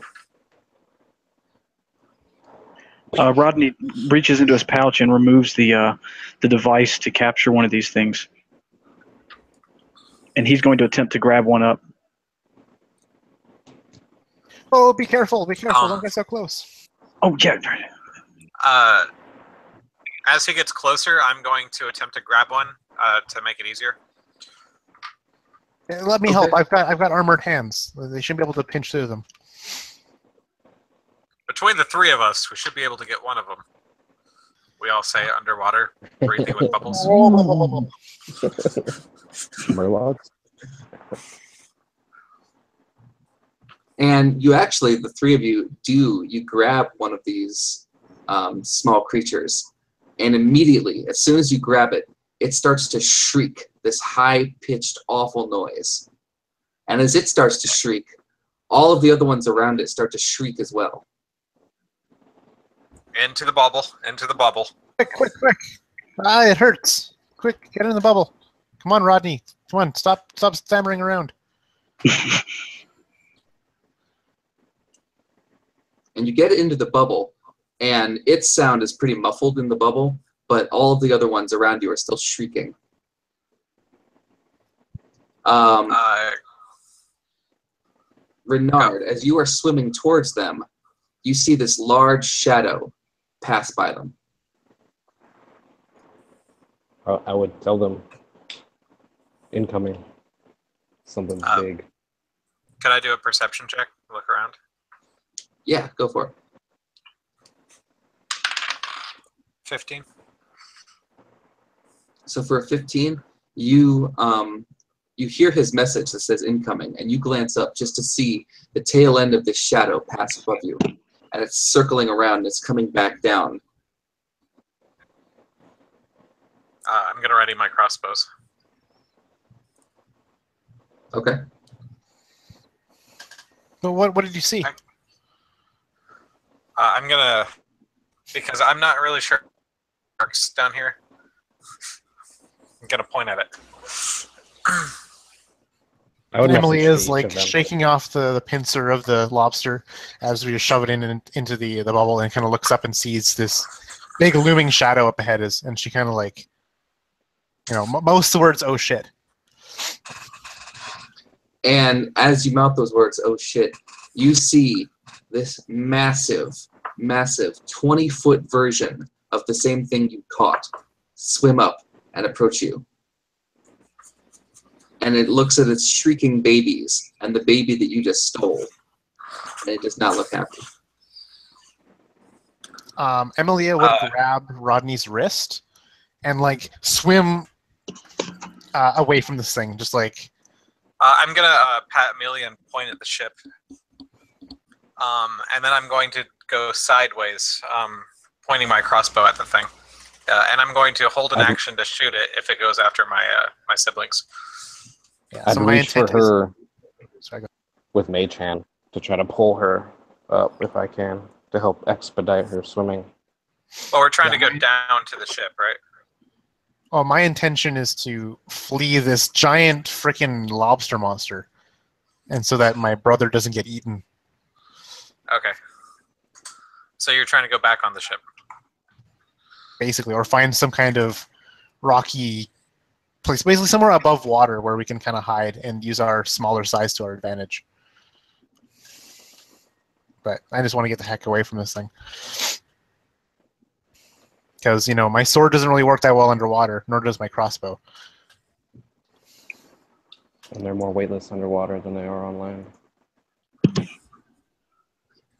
Rodney reaches into his pouch and removes the device to capture one of these things, and he's going to attempt to grab one up. Oh, be careful! Be careful! Don't get so close. Oh, yeah. As he gets closer, I'm going to attempt to grab one to make it easier. Let me Okay. help. I've got armored hands. They should be able to pinch through them. Between the three of us, we should be able to get one of them. We all say underwater, breathing with bubbles. Murlocs. And you actually, the three of you grab one of these small creatures, and immediately, as soon as you grab it, it starts to shriek this high-pitched, awful noise. And as it starts to shriek, all of the other ones around it start to shriek as well. Into the bubble, into the bubble. Quick! Ah, it hurts. Quick, get in the bubble. Come on, Rodney. Come on, stop stammering around. And you get into the bubble, and its sound is pretty muffled in the bubble, but all of the other ones around you are still shrieking. Renard, as you are swimming towards them, you see this large shadow pass by them. I would tell them incoming. Something big. Can I do a perception check? Look around. Yeah, go for it. 15. So for a 15, you hear his message that says incoming, and you glance up just to see the tail end of this shadow pass above you. And it's circling around, and it's coming back down. I'm going to ready my crossbows. Okay. But what did you see? I'm going to, because I'm not really sure marks down here, I'm going to point at it. Emily is like shaking off the pincer of the lobster as we just shove it into the bubble, and kind of looks up and sees this big looming shadow up ahead. And she kind of like, most of the words, "Oh shit." And as you mouth those words, "Oh shit," you see this massive 20-foot version of the same thing you caught swim up and approach you. And it looks at its shrieking babies and the baby that you just stole. And it does not look happy. Emilia would grab Rodney's wrist and like swim away from this thing, just like. I'm gonna pat Amelia and point at the ship, and then I'm going to go sideways, pointing my crossbow at the thing, and I'm going to hold an action to shoot it if it goes after my siblings. Yeah, I'd so my reach for intent her is, with Mage Hand to try to pull her up if I can to help expedite her swimming. Well, we're trying to go down to the ship, right? Oh, my intention is to flee this giant freaking lobster monster, and so that my brother doesn't get eaten. Okay. So you're trying to go back on the ship? Basically, or find some kind of rocky place, basically somewhere above water where we can kind of hide and use our smaller size to our advantage. But I just want to get the heck away from this thing. Because, my sword doesn't really work that well underwater, nor does my crossbow. And they're more weightless underwater than they are on land.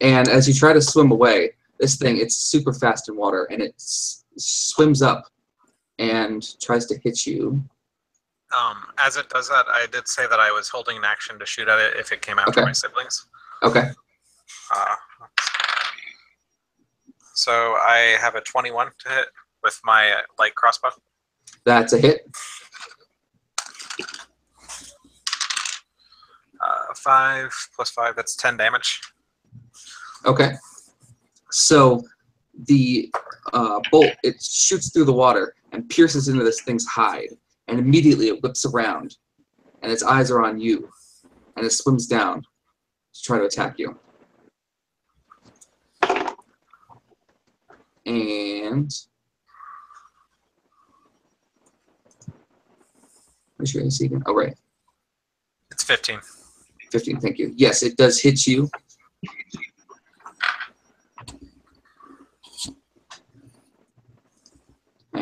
And as you try to swim away, this thing, it's super fast in water, and it swims up and tries to hit you. As it does that, I did say that I was holding an action to shoot at it if it came after my siblings. Okay. So I have a 21 to hit with my light crossbow. That's a hit. 5 plus 5, that's 10 damage. Okay. So the bolt, it shoots through the water and pierces into this thing's hide. And immediately it whips around. And its eyes are on you. And it swims down to try to attack you. And what's your AC again? Oh, right. It's 15. 15, thank you. Yes, it does hit you.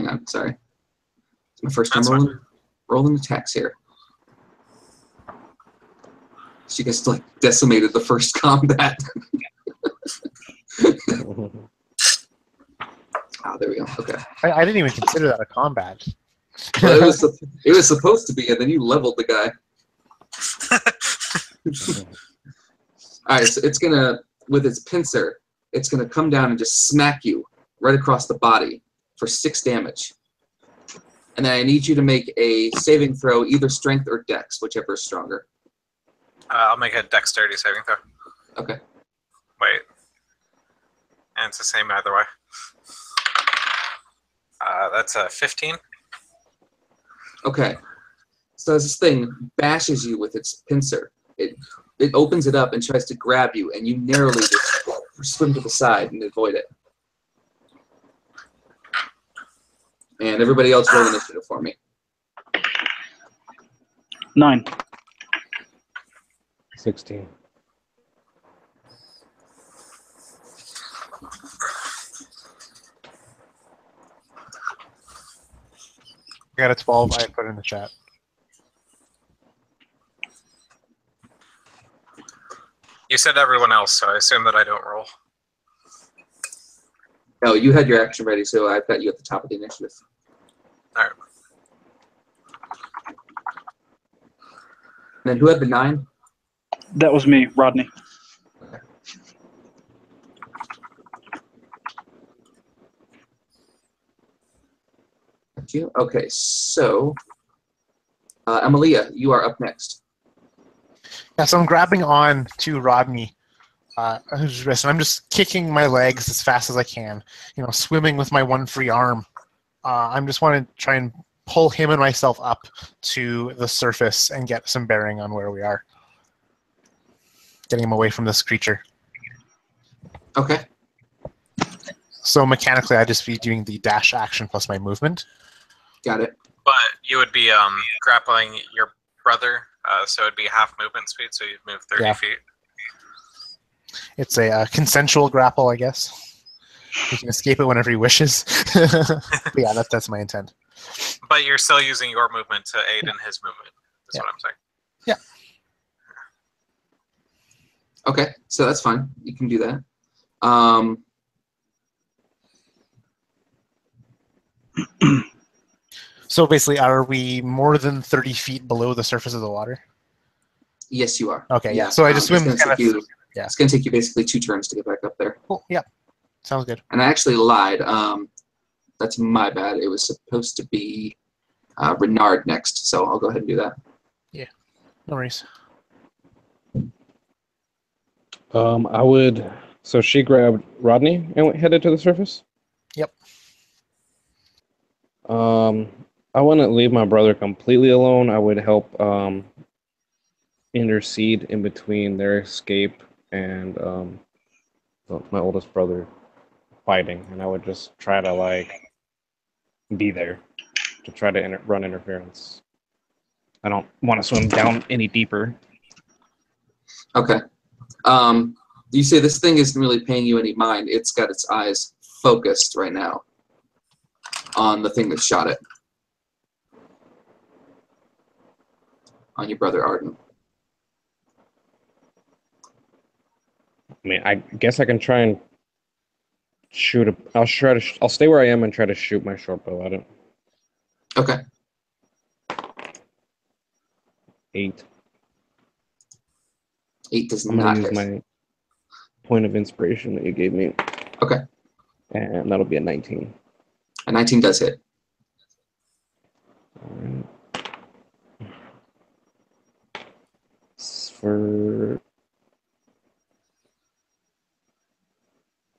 hang on. Sorry. It's my first time That's fine. rolling attacks here. She gets like decimated the first combat. Ah, there we go. Okay. I didn't even consider that a combat. Well, it was supposed to be, and then you leveled the guy. All right, so it's gonna, with its pincer, it's gonna come down and just smack you right across the body for 6 damage. And then I need you to make a saving throw, either strength or dex, whichever is stronger. I'll make a dexterity saving throw. Okay. Wait. And it's the same either way. That's a 15. Okay. So as this thing bashes you with its pincer, it opens it up and tries to grab you, and you narrowly just swim to the side and avoid it. And everybody else roll initiative for me. 9. 16. I got a 12. I put it in the chat. You said everyone else, so I assume that I don't roll. No, you had your action ready, so I've got you at the top of the initiative. All right. And then who had the 9? That was me, Rodney. Thank you. Okay, so Emilia, you are up next. Yeah, so I'm grabbing on to Rodney, who's wrist, and I'm just kicking my legs as fast as I can. Swimming with my one free arm. I just want to try and pull him and myself up to the surface and get some bearing on where we are. Getting him away from this creature. Okay. So mechanically, I'd just be doing the dash action plus my movement. Got it. But you would be grappling your brother, so it'd be half movement speed, so you'd move 30 Yeah. feet. It's a consensual grapple, I guess. He can escape it whenever he wishes. But yeah, that's my intent. But you're still using your movement to aid in his movement, is Yeah. what I'm saying. Okay, so that's fine. You can do that. So basically, are we more than 30 feet below the surface of the water? Yes, you are. Okay, yeah. So I just swim It's gonna take you, yeah. It's going to take you basically 2 turns to get back up there. Cool. Yeah, sounds good. And I actually lied. That's my bad. It was supposed to be Renard next, so I'll go ahead and do that. No worries. I would. So she grabbed Rodney and headed to the surface. Yep. I wouldn't leave my brother completely alone. I would help intercede in between their escape and my oldest brother fighting, and I would just try to be there to try to run interference. I don't want to swim down any deeper. Okay. You say this thing isn't really paying you any mind. It's got its eyes focused right now on the thing that shot it. On your brother Arden. I mean, I guess I can try and shoot I'll stay where I am and try to shoot my short bow at it. Okay. 8. 8 does I'm not gonna use hit. my point of inspiration that you gave me. Okay. And that'll be a 19. A 19 does hit. All right. For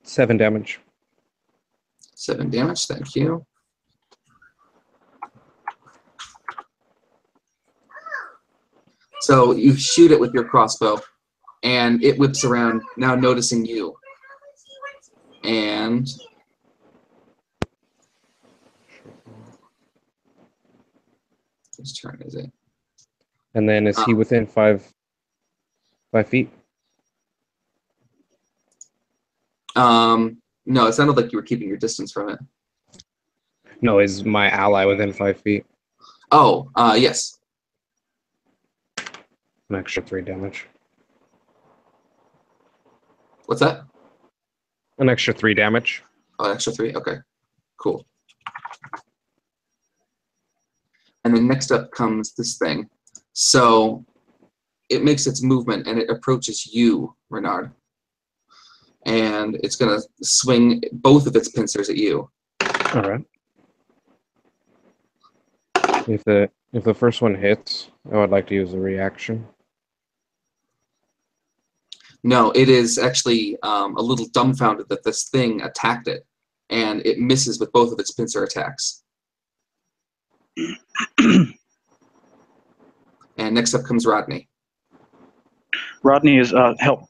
7 damage. 7 damage, thank you. So you shoot it with your crossbow, and it whips around, now noticing you. And whose turn is it? And then is he within 5 feet? No, it sounded like you were keeping your distance from it. No, is my ally within 5 feet? Oh, yes. An extra 3 damage. What's that? An extra 3 damage. Oh, extra 3? Okay, cool. And then next up comes this thing. So it makes its movement and it approaches you, Renard. And it's going to swing both of its pincers at you. All right. If the first one hits, I would like to use a reaction. No, it is actually a little dumbfounded that this thing attacked it, and it misses with both of its pincer attacks. And next up comes Rodney. Rodney is help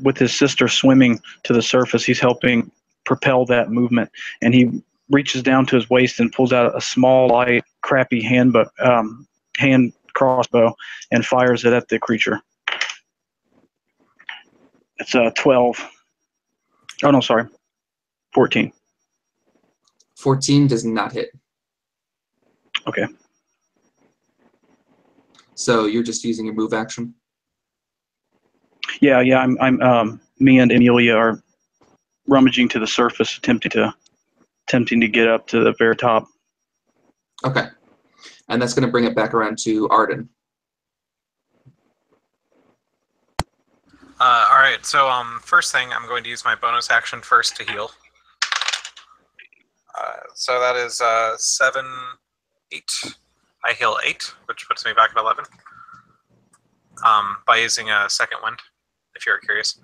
with his sister swimming to the surface. He's helping propel that movement, and he reaches down to his waist and pulls out a small, light, crappy hand crossbow and fires it at the creature. It's 12. Oh no, sorry, 14. 14 does not hit. Okay. So you're just using your move action? Yeah. I'm. Me and Amelia are rummaging to the surface, attempting to get up to the very top. Okay. And that's going to bring it back around to Arden. All right. So first thing, I'm going to use my bonus action first to heal. So that is 7, 8. I heal 8, which puts me back at 11. By using a second wind, if you're curious.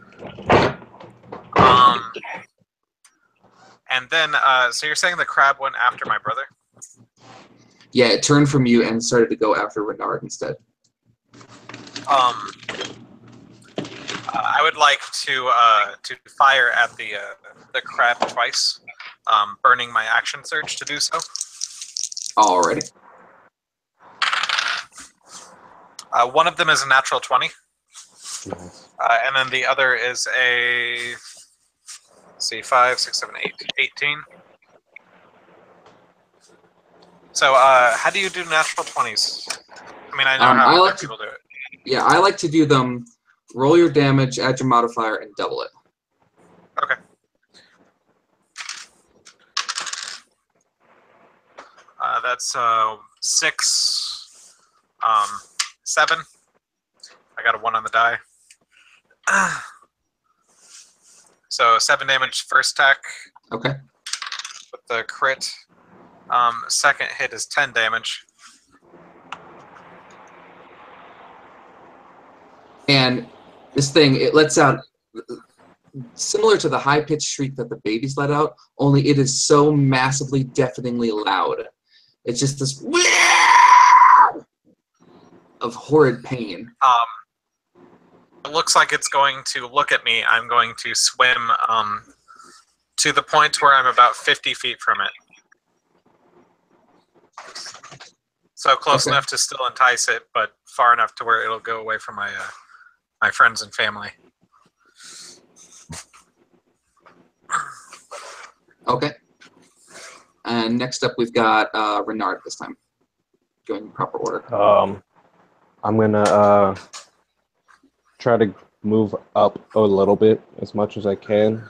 And then, so you're saying the crab went after my brother? Yeah, it turned from you and started to go after Renard instead. I would like to fire at the crab twice, burning my action surge to do so. Alrighty. One of them is a natural 20. Nice. And then the other is a, let's see, 5, 6, 7, 8, 18. So how do you do natural 20s? I mean, I know how I other like people do it. Yeah, I like to do them, roll your damage, add your modifier, and double it. Okay. That's 6, 7. I got a 1 on the die. So 7 damage first attack Okay. with the crit. Second hit is 10 damage. And this thing, it lets out, similar to the high-pitched shriek that the babies let out, only it is so massively, deafeningly loud. It's just this of horrid pain. It looks like it's going to look at me. I'm going to swim to the point where I'm about 50 feet from it. So close Okay. enough to still entice it, but far enough to where it'll go away from my my friends and family. Okay. And next up, we've got Renard this time. Going in proper order. I'm gonna try to move up a little bit as much as I can,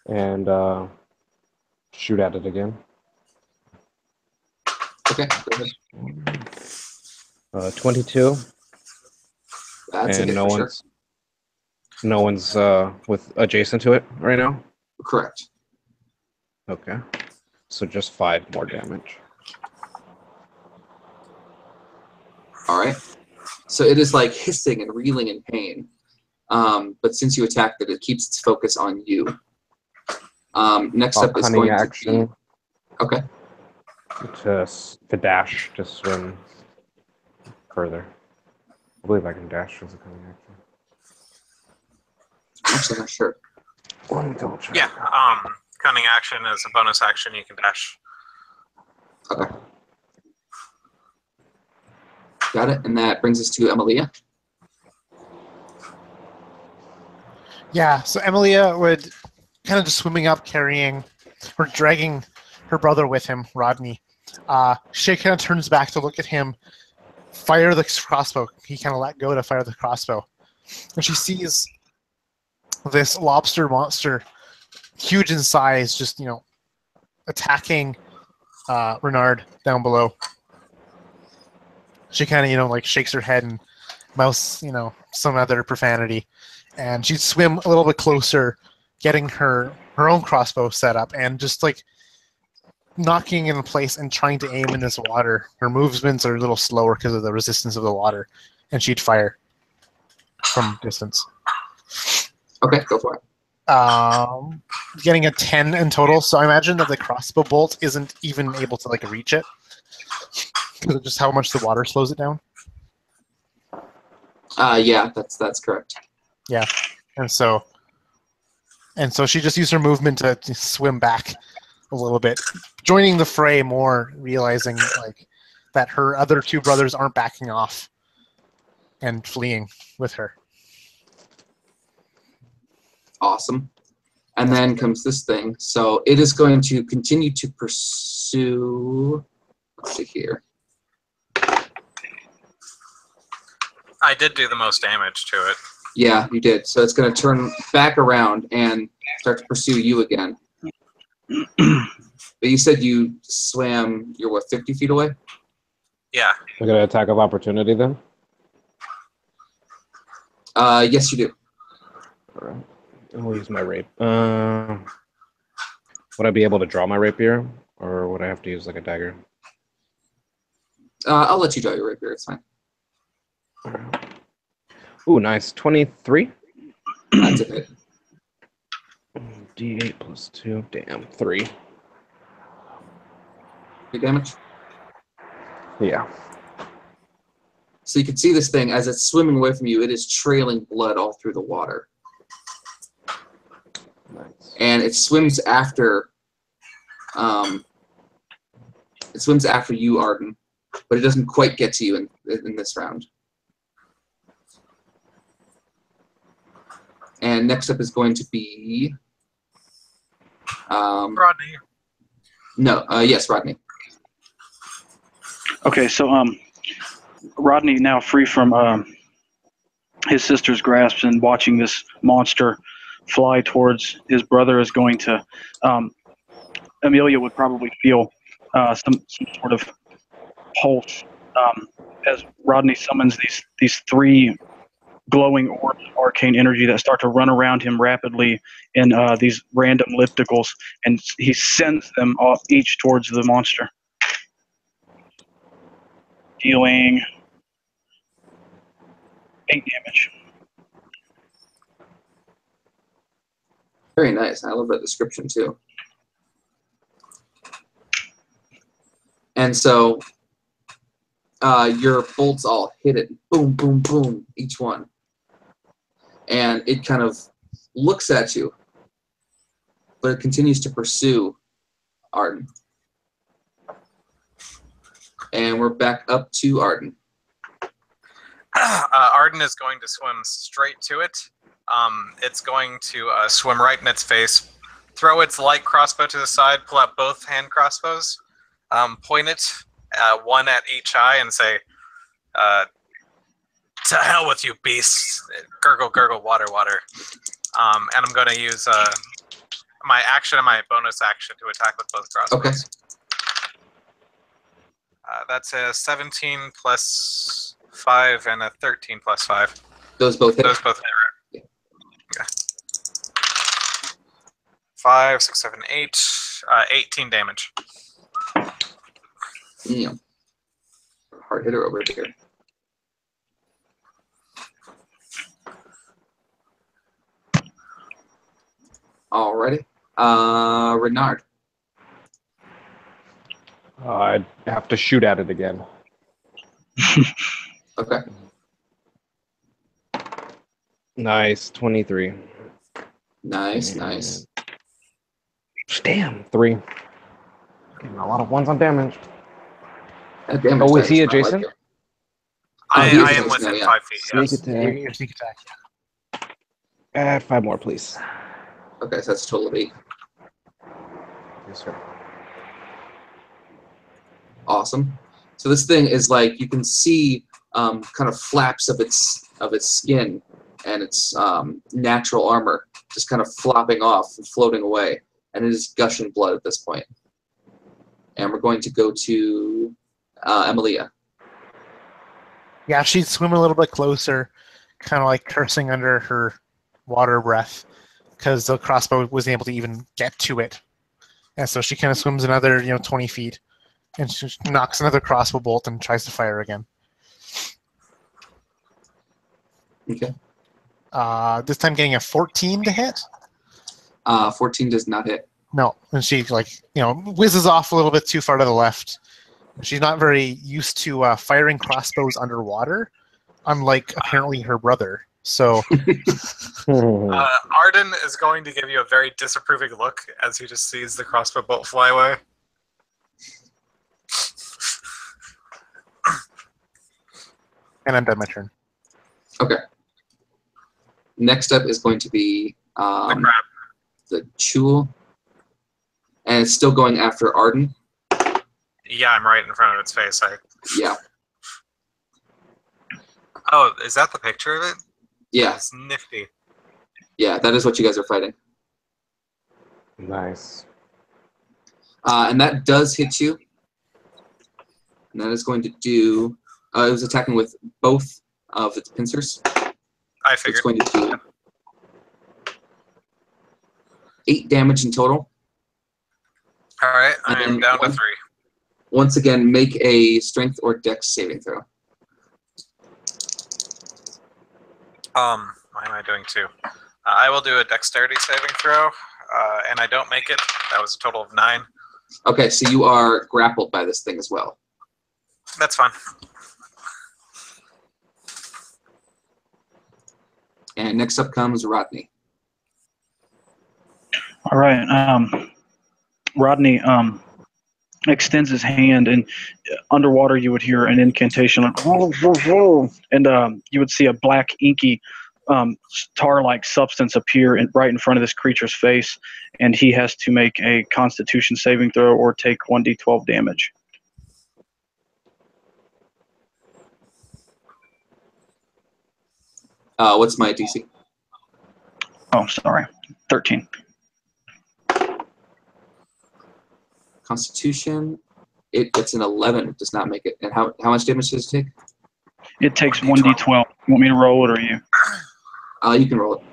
and shoot at it again. Okay, go ahead. 22, That's a and hit no for sure. one's with adjacent to it right now. Correct. Okay, so just 5 more damage. All right. So it is like hissing and reeling in pain. But since you attacked it, it keeps its focus on you. Next up is Cunning going action to be... Okay. to dash to swim further. I believe I can dash as a cunning action. I'm actually not sure. Let me double check. Yeah, cunning action is a bonus action. You can dash. Okay. Got it. And that brings us to Emilia. Yeah, so Emilia would kind of just swimming up, carrying or dragging her brother with him, Rodney. She kind of turns back to look at him, fire the crossbow. He kind of let go to fire the crossbow. And she sees this lobster monster, huge in size, just, attacking Renard down below. She kind of, like shakes her head and mouths, some other profanity. And she'd swim a little bit closer, getting her own crossbow set up, and just like knocking in place and trying to aim in this water. Her movements are a little slower because of the resistance of the water, and she'd fire from distance. Okay, go for it. Getting a 10 in total, so I imagine that the crossbow bolt isn't even able to like reach it because of just how much the water slows it down. Yeah, that's correct. Yeah, and so she just used her movement to swim back a little bit, joining the fray more, realizing like that her other two brothers aren't backing off and fleeing with her. Awesome. And then comes this thing. So it is going to continue to pursue. Let's see here. I did do the most damage to it. Yeah, you did. So it's going to turn back around and start to pursue you again. But you said you swam, you're what, 50 feet away? Yeah. I got an attack of opportunity then? Yes, you do. All right. I'll use my rape. Would I be able to draw my rapier, or would I have to use like a dagger? I'll let you draw your rapier. It's fine. All right. Ooh, nice. 23? That's a hit. D8 plus 2. Damn, 3. Your damage? Yeah. So you can see this thing, as it's swimming away from you, it is trailing blood all through the water. Nice. And it swims after you, Arden, but it doesn't quite get to you in this round. And next up is going to be Rodney. No, yes, Rodney. Okay, so Rodney, now free from his sister's grasp and watching this monster fly towards his brother, is going to Amelia would probably feel some sort of pulse as Rodney summons these three glowing orbs of arcane energy that start to run around him rapidly in these random ellipticals, and he sends them off each towards the monster, dealing 8 damage. Very nice. I love that description too. And so your bolts all hit it. Boom, boom, boom, each one. And it kind of looks at you, but it continues to pursue Arden. And we're back up to Arden. Arden is going to swim straight to it. It's going to swim right in its face, throw its light crossbow to the side, pull out both hand crossbows, point it, one at each eye, and say, "To hell with you, beasts! Gurgle, gurgle, water, water." And I'm going to use my action and my bonus action to attack with both crossbows. Okay. That's a 17 plus 5 and a 13 plus 5. Those both hit. Those both hit, right? Yeah. 5, 6, 7, 8. 18 damage. Damn. Hard hitter over here. Alrighty. Renard. I'd have to shoot at it again. Okay. Nice, 23. Nice, nice. Damn, 3. Getting a lot of ones on damage. That damage Oh, is he dice not adjacent? like it. I he is am adjacent within now, yeah. 5 feet. Sneak Yes. attack. Your sneak attack. Add 5 more, please. Okay, so that's a total of 8. Yes, sir. Awesome. So this thing is like you can see kind of flaps of its skin and its natural armor just kind of flopping off and floating away, and it is gushing blood at this point. And we're going to go to Emilia. Yeah, she'd swim a little bit closer, kind of like cursing under her water breath, because the crossbow wasn't able to even get to it. And so she kind of swims another 20 feet, and she knocks another crossbow bolt and tries to fire again. Okay. This time getting a 14 to hit. 14 does not hit. No, and she whizzes off a little bit too far to the left. She's not very used to firing crossbows underwater, unlike apparently her brother. So Arden is going to give you a very disapproving look as he just sees the crossbow bolt fly away. And I'm done my turn. Okay. Next up is going to be The crab. the Chul. And it's still going after Arden. Yeah, I'm right in front of its face. Yeah. Oh, is that the picture of it? Yeah. It's nifty. Yeah, that is what you guys are fighting. Nice. And that does hit you. And that is going to do... it was attacking with both of its pincers. I It's figured. going to do 8 damage in total. All right, And I'm then down to one- 3. Once again, make a strength or dex saving throw. Why am I doing 2? I will do a dexterity saving throw, and I don't make it. That was a total of 9. Okay, so you are grappled by this thing as well. That's fine. And next up comes Rodney. All right. Rodney extends his hand, and underwater you would hear an incantation like, and you would see a black inky tar-like substance appear right in front of this creature's face, and he has to make a Constitution saving throw or take 1d12 damage. What's my DC? Oh, sorry. 13. Constitution. It gets an 11. It does not make it. And how much damage does it take? It takes 1d12. You want me to roll it or you? You can roll it.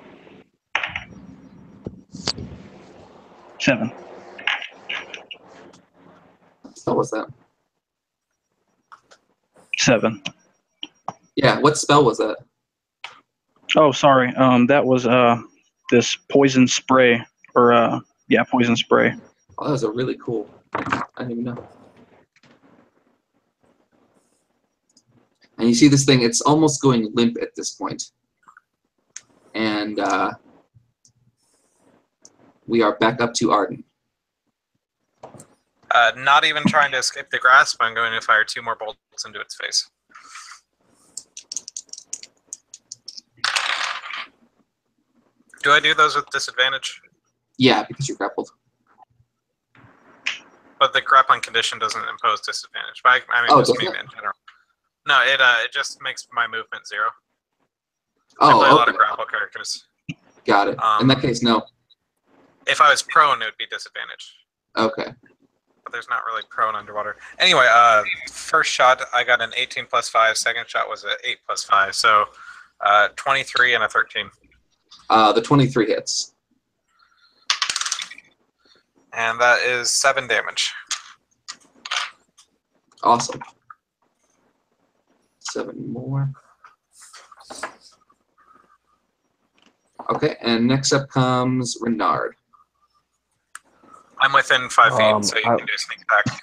7. What was that? 7. Yeah, what spell was that? Oh, sorry. That was this poison spray, or poison spray. Oh, that was a really cool. I didn't even know. And you see this thing, it's almost going limp at this point. And we are back up to Arden. Not even trying to escape the grasp, I'm going to fire 2 more bolts into its face. Do I do those with disadvantage? Yeah, because you're grappled. But the grappling condition doesn't impose disadvantage. But I mean, just doesn't me it? in general. No, it just makes my movement 0. I play a Oh, lot of okay. grapple characters. Got it. In that case, no. If I was prone, it would be disadvantage. Okay. But there's not really prone underwater. Anyway, first shot, I got an 18 plus 5. Second shot was an 8 plus 5. So 23 and a 13. The 23 hits. And that is 7 damage. Awesome. 7 more. Okay, and next up comes Renard. I'm within 5 feet, so you I- can do a sneak attack.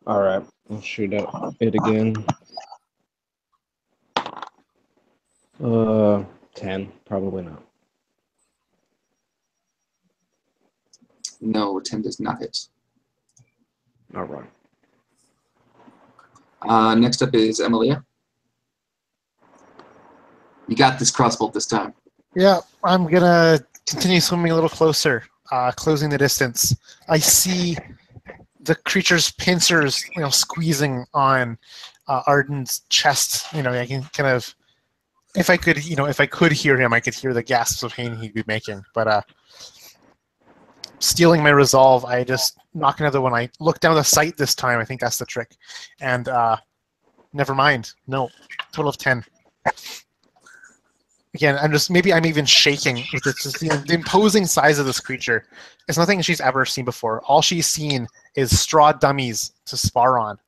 All right, I'll shoot at it again. 10, probably not. No, 10 does not hit. All right. Next up is Emilia. You got this crossbolt this time. Yeah, I'm gonna continue swimming a little closer, closing the distance. I see the creature's pincers, squeezing on Arden's chest. I can kind of, if I could hear him, I could hear the gasps of pain he'd be making. But stealing my resolve, I just knock another one. I look down the sight this time. I think that's the trick. And never mind. No, total of 10. Again, I'm even shaking with the imposing size of this creature. It's nothing she's ever seen before. All she's seen is straw dummies to spar on.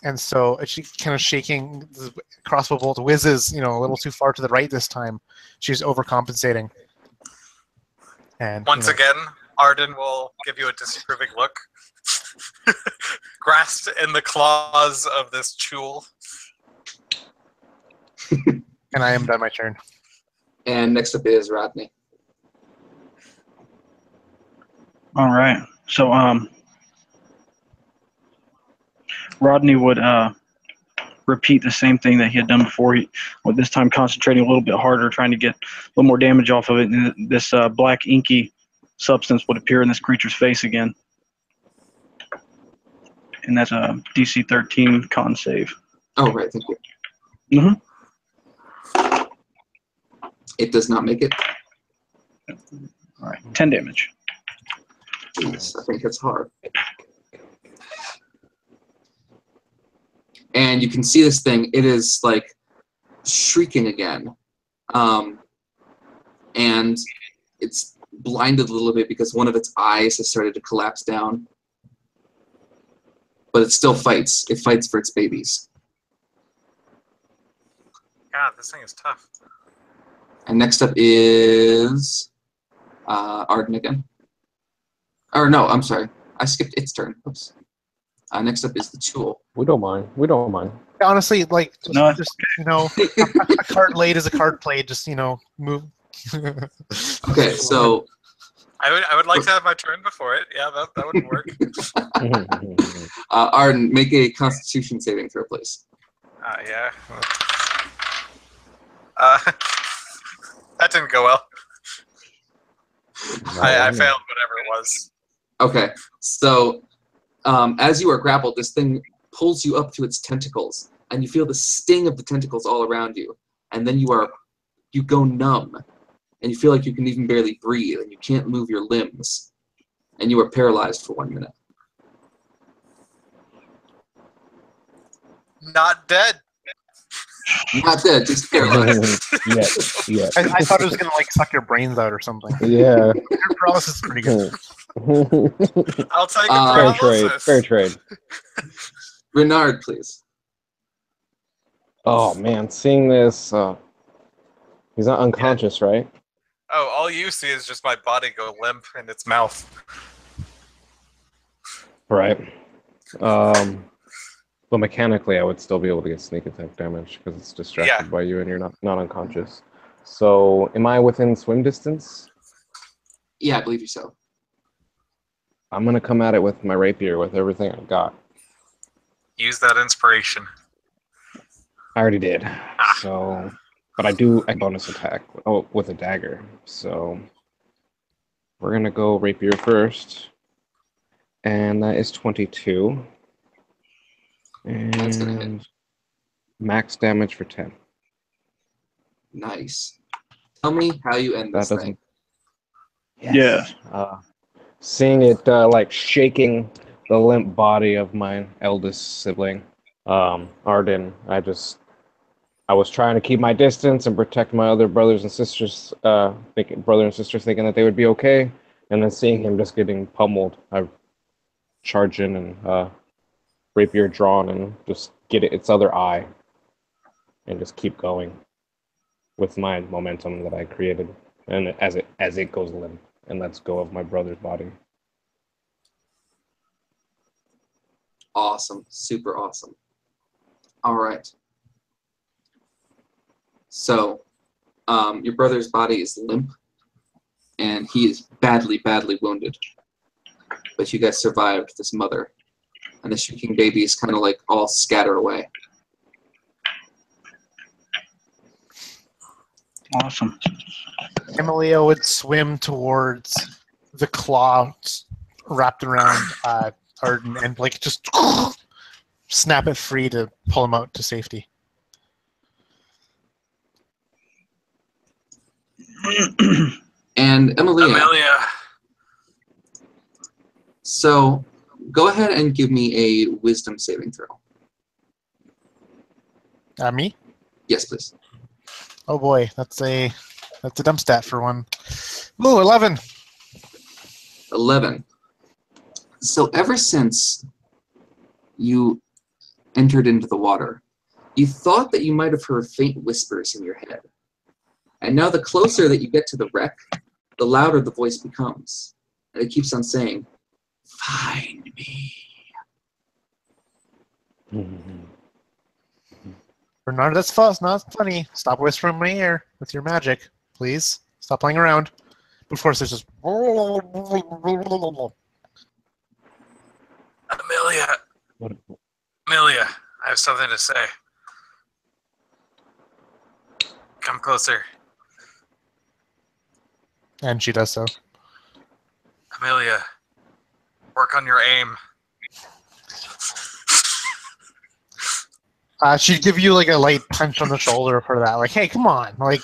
And so she's kind of shaking. The crossbow bolt whizzes, a little too far to the right this time. She's overcompensating. And once again, Arden will give you a disapproving look. Grasped in the claws of this jewel. And I am done my turn. And next up is Rodney. All right. So Rodney would repeat the same thing that he had done before. With this time concentrating a little bit harder, trying to get a little more damage off of it. And this black inky substance would appear in this creature's face again. And that's a DC 13 con save. Oh, right. Thank you. Mm-hmm. It does not make it. All right. 10 damage. Jeez, I think it's hard. And you can see this thing. It is like shrieking again. And it's blinded a little bit because one of its eyes has started to collapse down. But it still fights. It fights for its babies. God, this thing is tough. And next up is Arden again. Or no, I'm sorry. I skipped its turn. Oops. Next up is the tool. We don't mind. We don't mind. Honestly, like, No. a card laid is a card played. Just, move. Okay, so I would like to have my turn before it. Yeah, that would work. Arden, make a Constitution saving throw, please. Yeah. That didn't go well. I failed whatever it was. Okay, so as you are grappled, this thing pulls you up to its tentacles, and you feel the sting of the tentacles all around you, and then you go numb, and you feel like you can even barely breathe, and you can't move your limbs, and you are paralyzed for 1 minute. Not dead. Not dead, just paralyzed. Yeah. I thought it was gonna suck your brains out or something. Yeah. Your paralysis is pretty good. I'll take a Fair trade. paralysis. Fair trade. Renard, please. Oh man, seeing this, he's not unconscious, right? Oh, all you see is just my body go limp in its mouth. Right. But mechanically, I would still be able to get sneak attack damage because it's distracted by you and you're not unconscious. So, am I within swim distance? Yeah, I believe you so. I'm gonna come at it with my rapier with everything I got. Use that inspiration. I already did. So, but I do a bonus attack with a dagger. So, we're gonna go rapier first, and that is 22. That's gonna hit. And max damage for 10. Nice. Tell me how you end That this doesn't. thing. Yes. Seeing it shaking the limp body of my eldest sibling, Arden. I was trying to keep my distance and protect my other brothers and sisters, thinking that they would be okay, and then seeing him just getting pummeled, I charge in and rapier drawn and just get its other eye and just keep going with my momentum that I created, and as it goes limp and lets go of my brother's body. Awesome. Super awesome. All right. So, your brother's body is limp, and he is badly, badly wounded. But you guys survived this mother, and the shrieking babies kind of all scatter away. Awesome. Emilia would swim towards the claw wrapped around or and like just snap it free to pull him out to safety. And Amelia. So go ahead and give me a wisdom saving throw. Me? Yes, please. Oh boy, that's a dump stat for one. Ooh, 11. 11. So ever since you entered into the water, you thought that you might have heard faint whispers in your head. And now the closer that you get to the wreck, the louder the voice becomes. And it keeps on saying, "Find me." Bernard, that's false. Not funny. Stop whispering in my ear with your magic, please. Stop playing around. But of course, there's just. Amelia. What? Amelia, I have something to say. Come closer. And she does so. Amelia, work on your aim. She'd give you like a light punch on the shoulder for that. Like, hey, come on! Like,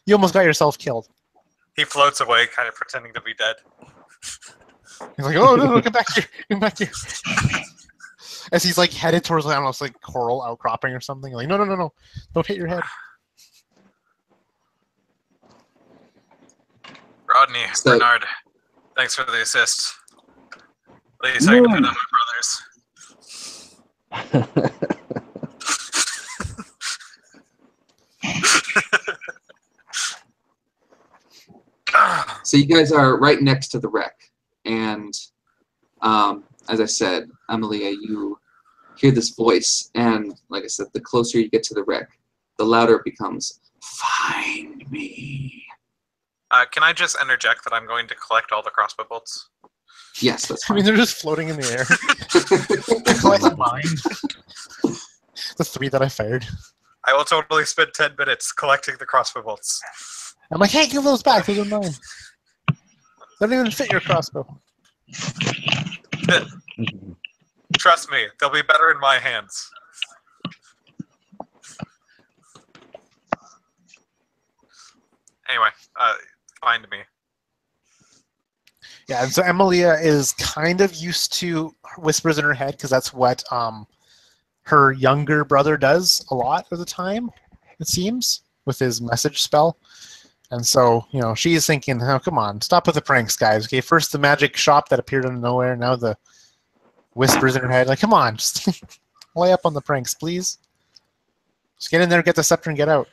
you almost got yourself killed. He floats away, kind of pretending to be dead. He's like, oh no, get back here, get back here. As he's like headed towards, I don't know, it's like coral outcropping or something. Like, no, don't hit your head. Rodney, So- Bernard, thanks for the assist. At least I can do that with brothers. So you guys are right next to the wreck. And as I said, Amelia, you hear this voice. And like I said, the closer you get to the wreck, the louder it becomes. Find me. Can I just interject that I'm going to collect all the crossbow bolts? Yes, that's I fine. mean, they're just floating in the air. Collect mine. The 3 that I fired. I will totally spend 10 minutes collecting the crossbow bolts. I'm like, hey, give those back. Those are mine. They don't even fit your crossbow. Trust me, they'll be better in my hands. Anyway, find me. Yeah, and so Emilia is kind of used to whispers in her head because that's what her younger brother does a lot of the time, it seems, with his message spell. And so, you know, she's thinking, oh, come on, stop with the pranks, guys. Okay, first the magic shop that appeared out of nowhere, now the whispers in her head. Like, come on, just lay up on the pranks, please. Just get in there, get the scepter, and get out.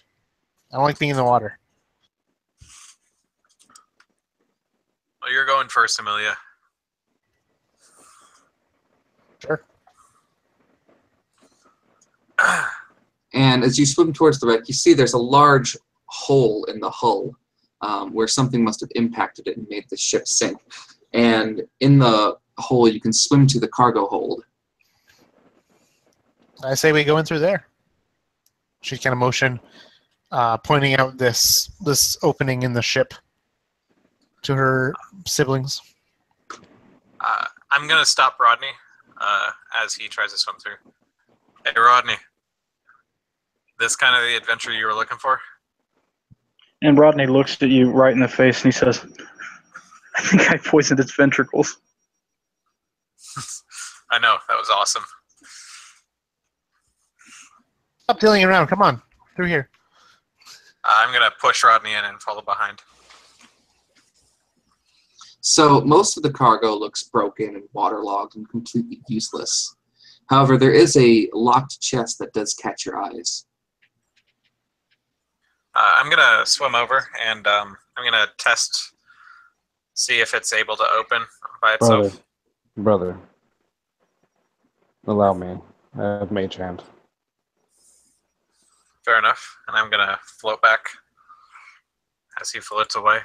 I don't like being in the water. Well, you're going first, Amelia. Sure. And as you swim towards the wreck, you see there's a large hole in the hull where something must have impacted it and made the ship sink. And in the hole, you can swim to the cargo hold. I say we go in through there. She kind of motion, pointing out this opening in the ship to her siblings. I'm going to stop Rodney as he tries to swim through. Hey, Rodney. This kind of the adventure you were looking for? And Rodney looks at you right in the face and he says, I think I poisoned its ventricles. I know, that was awesome. Stop dealing around. Come on, through here. I'm going to push Rodney in and follow behind. So most of the cargo looks broken and waterlogged and completely useless. However, there is a locked chest that does catch your eyes. I'm going to swim over and I'm going to test, see if it's able to open by itself. Brother. Allow me. I have mage hand. Fair enough. And I'm going to float back as he floats away.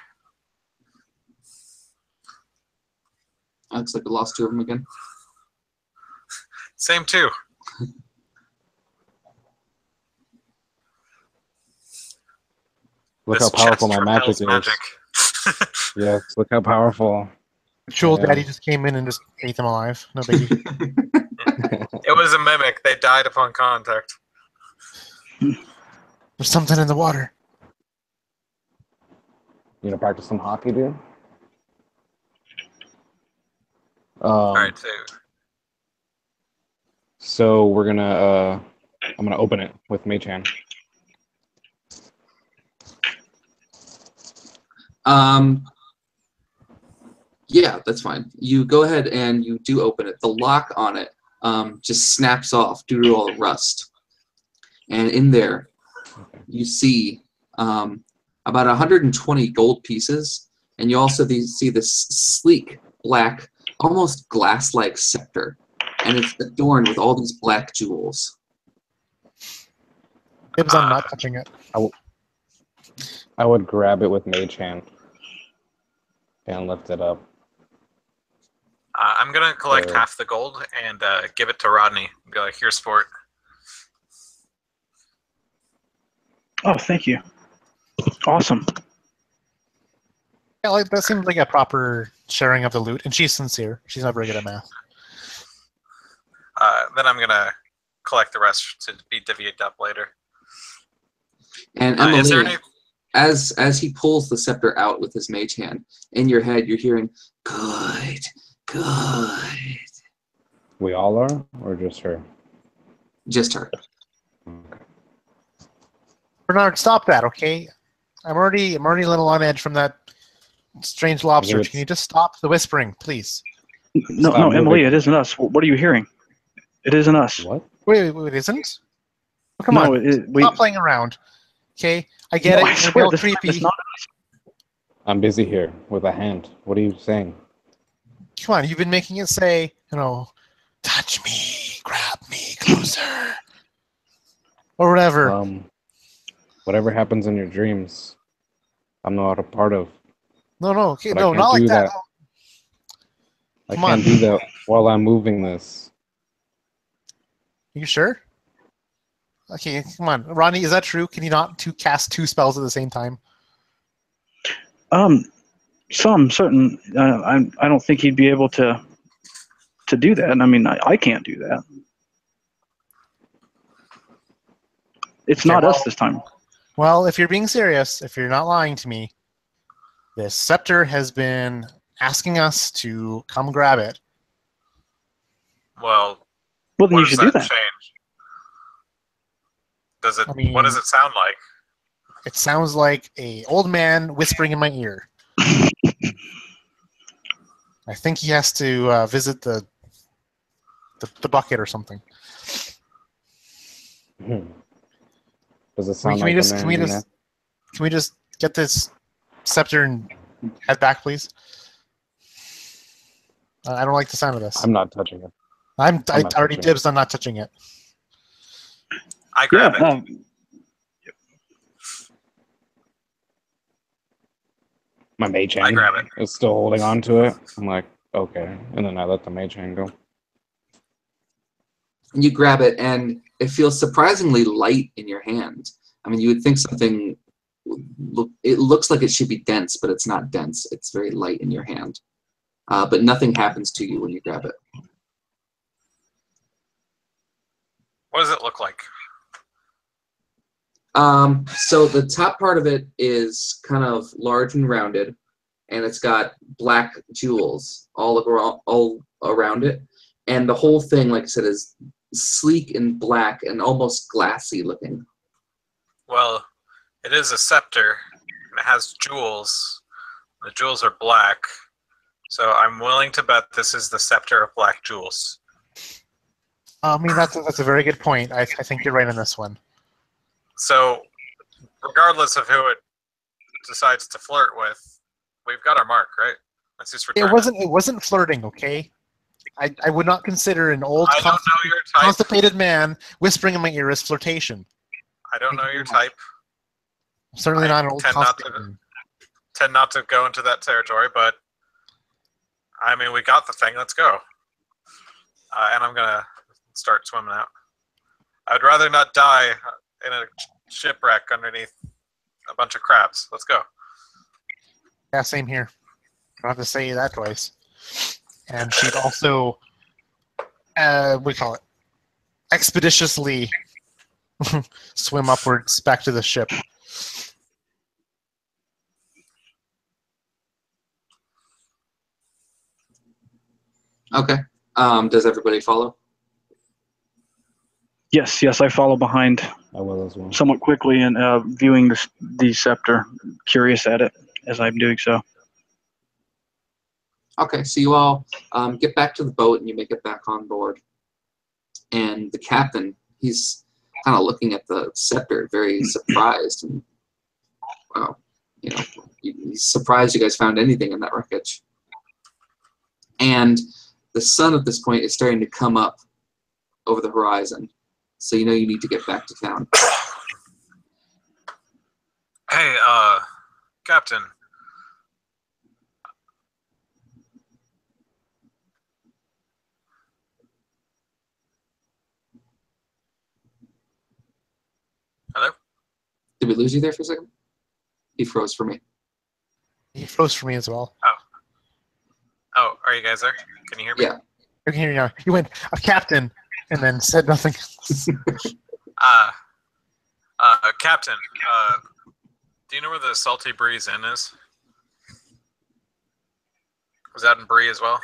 Looks like I lost 2 of them again. Same too. Look This how powerful chest my magic repels is. Yes, look how powerful. Jewel I know. Daddy just came in and just ate them alive. No biggie. It was a mimic. They died upon contact. There's something in the water. You know, practice some hockey, dude. All right, So we're gonna I'm gonna open it with Mage Hand. Yeah, that's fine. You go ahead and you do open it. The lock on it just snaps off due to all the rust. And in there, you see about 120 gold pieces, and you also see this sleek, black, almost glass-like scepter, and it's adorned with all these black jewels. Dibs on not touching it. I would grab it with Mage Hand and lift it up. I'm gonna collect Sure. half the gold and give it to Rodney. Be like, "Here's sport." Oh, thank you. Awesome. Yeah, like that seems like a proper sharing of the loot, and she's sincere. She's not very good at math. Then I'm gonna collect the rest to be divvied up later. And Is there Emily, any? as he pulls the scepter out with his mage hand, in your head you're hearing, "Good, good." We all are, or just her? Just her. Bernard, stop that, okay? I'm already a little on edge from that strange lobster. it's- Can you just stop the whispering, please? No, Stop no, Emily, moving. it isn't us. What are you hearing? It isn't us. What? Wait, it isn't? Oh, come No, on, stop playing around. Okay, I get No, it. I It's gonna be swear all this time creepy. it's not. I'm busy here with a hand. What are you saying? Come on, you've been making it say, touch me, grab me closer, or whatever. Whatever happens in your dreams, I'm not a part of. No, okay, but I no, can't not like do that. that. I Come can't on. do that while I'm moving this. You sure? Okay, come on, Ronnie. Is that true? Can you not cast two spells at the same time? Some certain. I don't think he'd be able to do that. I mean, I can't do that. It's Okay, not well- us this time. Well, if you're being serious, if you're not lying to me, this scepter has been asking us to come grab it. Well, Well, then what you does should that do that. change? Does it? I mean- What does it sound like? It sounds like a old man whispering in my ear. I think he has to visit the bucket or something. Does it sound Can like we a just man can we in just can we just get this scepter and head back, please? I don't like the sound of this. I'm not touching it. I not already touching it. dibs on not touching it. I grab it. My mage I hand grab it. is still holding on to it. I'm like, okay. And then I let the mage hand go. And you grab it, and it feels surprisingly light in your hand. I mean, you would think something. It looks like it should be dense, but it's not dense. It's very light in your hand. But nothing happens to you when you grab it. What does it look like? So the top part of it is kind of large and rounded, and it's got black jewels all around it. And the whole thing, like I said, is sleek and black and almost glassy looking. Well, it is a scepter, and it has jewels. The jewels are black, so I'm willing to bet this is the scepter of black jewels. I mean, that's a very good point. I think you're right on this one. So, regardless of who it decides to flirt with, we've got our mark, right? Let's just return It wasn't flirting, okay? I would not consider an old I don't know your type. constipated man whispering in my ear as flirtation. I don't know your type. Certainly I not an old tend not constipated man. Tend not to go into that territory, but I mean, we got the thing. Let's go. And I'm gonna start swimming out. I'd rather not die in a shipwreck underneath a bunch of crabs. Let's go. Yeah, same here. I don't have to say that twice. and she'd also, what do you call it, expeditiously swim upwards back to the ship. Okay. Does everybody follow? Yes, I follow behind I will as well. somewhat quickly and viewing the scepter, curious at it as I'm doing so. Okay, so you all get back to the boat and you make it back on board. And the captain, he's kind of looking at the scepter, very surprised. And, well, you know, he's surprised you guys found anything in that wreckage. And the sun at this point is starting to come up over the horizon. So you know you need to get back to town. Hey, Captain. Hello? Did we lose you there for a second? He froze for me. He froze for me as well. Oh, are you guys there? Can you hear me? Yeah. I can hear you now. He went, a captain, and then said nothing else. Captain, do you know where the Salty Breeze Inn is? Was that in Bree as well?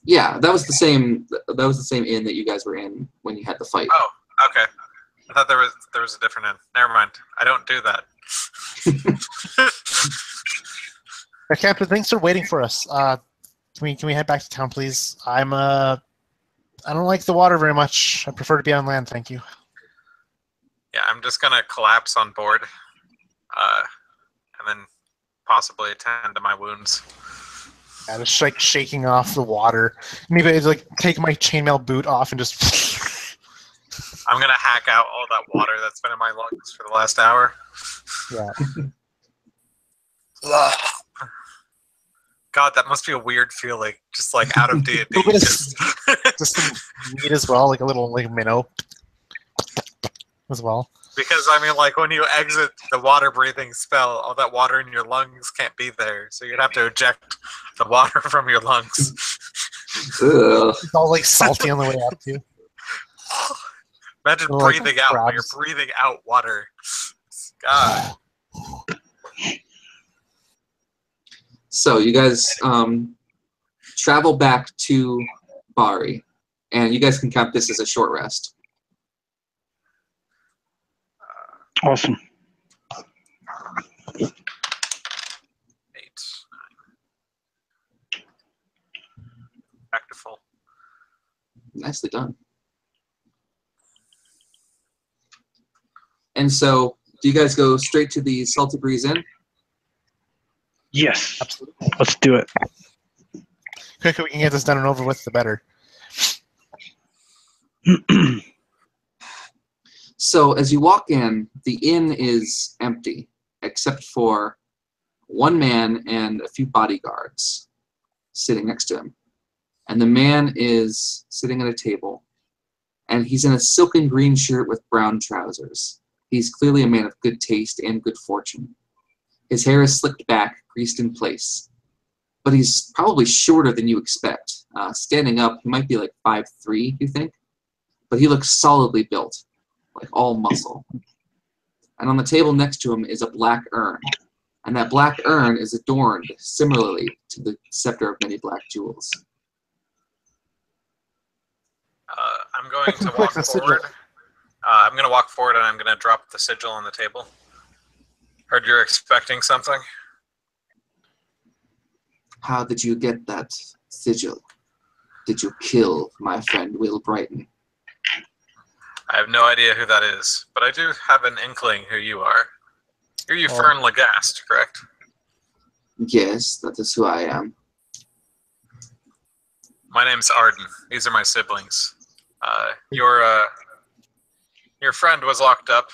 Yeah, that was the same. That was the same inn that you guys were in when you had the fight. Oh, okay. I thought there was a different inn. Never mind. I don't do that. Captain, thanks for waiting for us. Can we head back to town, please? I don't like the water very much. I prefer to be on land, thank you. Yeah, I'm just gonna collapse on board, and then possibly attend to my wounds. Yeah, just like shaking off the water. Maybe like take my chainmail boot off and just. I'm gonna hack out all that water that's been in my lungs for the last hour. Yeah. God, that must be a weird feeling, just like out of D&D. Just some weed as well, like a little like minnow as well. Because I mean, like when you exit the water breathing spell, all that water in your lungs can't be there, so you'd have to eject the water from your lungs. Ugh. It's all like salty on the way up too. Imagine Oh, like breathing out when you're crabs. breathing out water. God. So you guys travel back to Bahri, and you guys can count this as a short rest. Awesome. 8, 9. Back to full. Nicely done. And so, do you guys go straight to the Salty Breeze Inn? Yes. Absolutely. Let's do it. Quicker we can get this done and over with, the better. So as you walk in, the inn is empty, except for one man and a few bodyguards sitting next to him. And the man is sitting at a table, and he's in a silken green shirt with brown trousers. He's clearly a man of good taste and good fortune. His hair is slicked back, greased in place. But he's probably shorter than you expect. Standing up, he might be like 5'3", you think? But he looks solidly built, like all muscle. And on the table next to him is a black urn. And that black urn is adorned similarly to the scepter of many black jewels. I'm going to walk forward. I'm going to walk forward and I'm going to drop the sigil on the table. Heard you're expecting something? How did you get that sigil? Did you kill my friend Will Brighton? I have no idea who that is, but I do have an inkling who you are. You're you Fern Lagast, correct? Yes, that is who I am. My name's Arden. These are my siblings. Your friend was locked up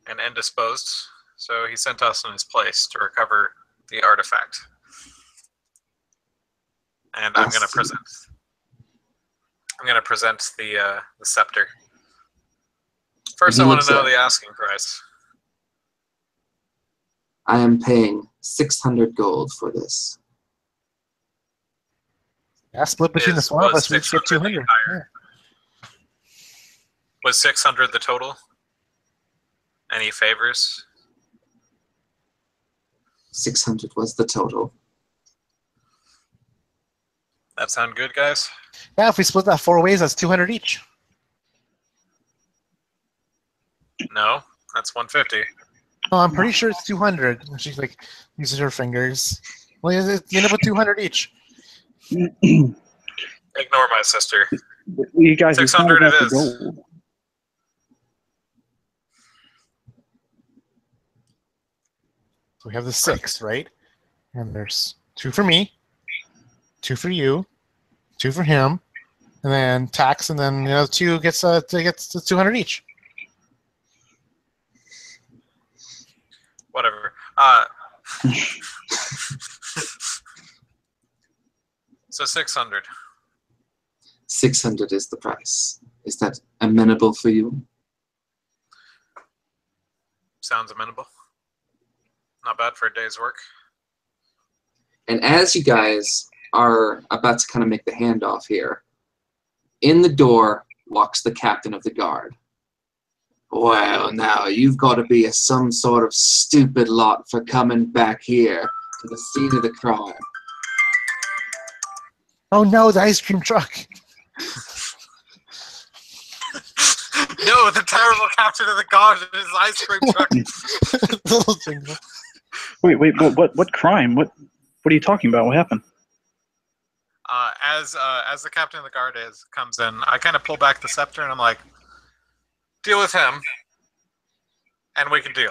and indisposed, so he sent us in his place to recover the artifact. And I'm going to present. I'm going to present the scepter. First, I want to know the asking price. I am paying 600 gold for this. Yeah, split between the four of us, we each get 200. Yeah. Was 600 the total? Any favors? 600 was the total. That sound good, guys? Yeah, if we split that 4 ways, that's 200 each. No, that's 150. No, I'm pretty sure it's 200. And she's like, uses her fingers. Well, you end up with 200 each. Ignore my sister. You guys, 600 it is. gold. So we have the 6, right? And there's 2 for me, 2 for you, 2 for him, and then tax, and then 2 gets 200 each. Whatever. So 600. 600 is the price. Is that amenable for you? Sounds amenable. Not bad for a day's work. And as you guys are about to kind of make the handoff here, in the door walks the captain of the guard. Well, now, you've got to be some sort of stupid lot for coming back here to the scene of the crime. Oh no, the ice cream truck! No, the terrible captain of the guard in his ice cream truck. Little jingle. Wait, what crime? What are you talking about? What happened? As the captain of the guard comes in, I kind of pull back the scepter and I'm like, deal with him, and we can deal.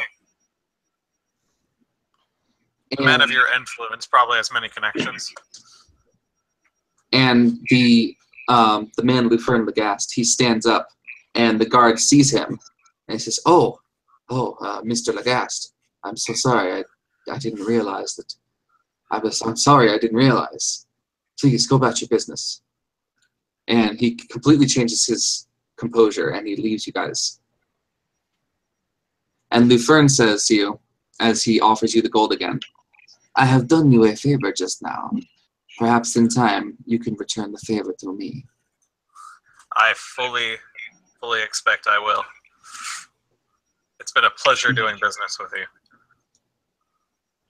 The man of your influence probably has many connections. And the man Lufern Lagast, he stands up, and the guard sees him, and he says, "Oh, Mr. Lagast, I'm so sorry. I didn't realize that. I'm sorry. I didn't realize. Please go about your business." And he completely changes his composure, and he leaves you guys. And Lufern says to you, as he offers you the gold again, "I have done you a favor just now. Perhaps in time you can return the favor to me." I fully expect I will. It's been a pleasure doing business with you.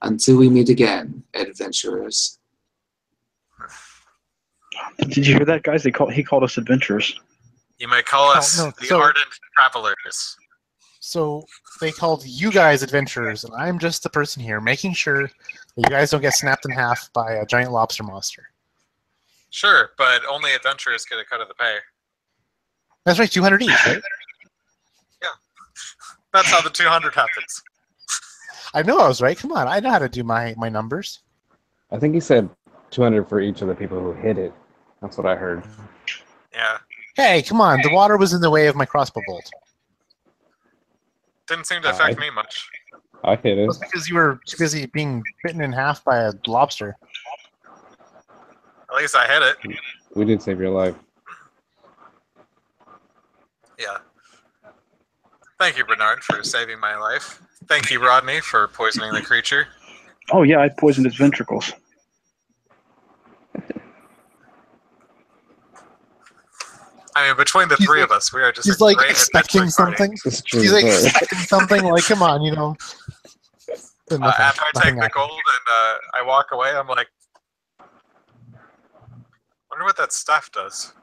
Until we meet again, adventurers. Did you hear that, guys? He called us adventurers. You may call us the ardent travelers. So they called you guys adventurers, and I'm just the person here making sure that you guys don't get snapped in half by a giant lobster monster. Sure, but only adventurers get a cut of the pay. That's right, 200 each, right? Yeah. That's how the 200 happens. I know I was right. Come on, I know how to do my numbers. I think he said 200 for each of the people who hit it. That's what I heard. Yeah. Hey, come on, the water was in the way of my crossbow bolt. Didn't seem to affect me much. I hit it. That's because you were too busy being bitten in half by a lobster. At least I hit it. We did save your life. Yeah. Thank you, Bernard, for saving my life. Thank you, Rodney, for poisoning the creature. Oh yeah, I poisoned his ventricles. I mean, between the three of us, we are just He's a like great expecting adventure party. something. It's true. He's like expecting something. Like, come on, Nothing, After I take nothing the gold and I walk away, I'm like, wonder what that staff does.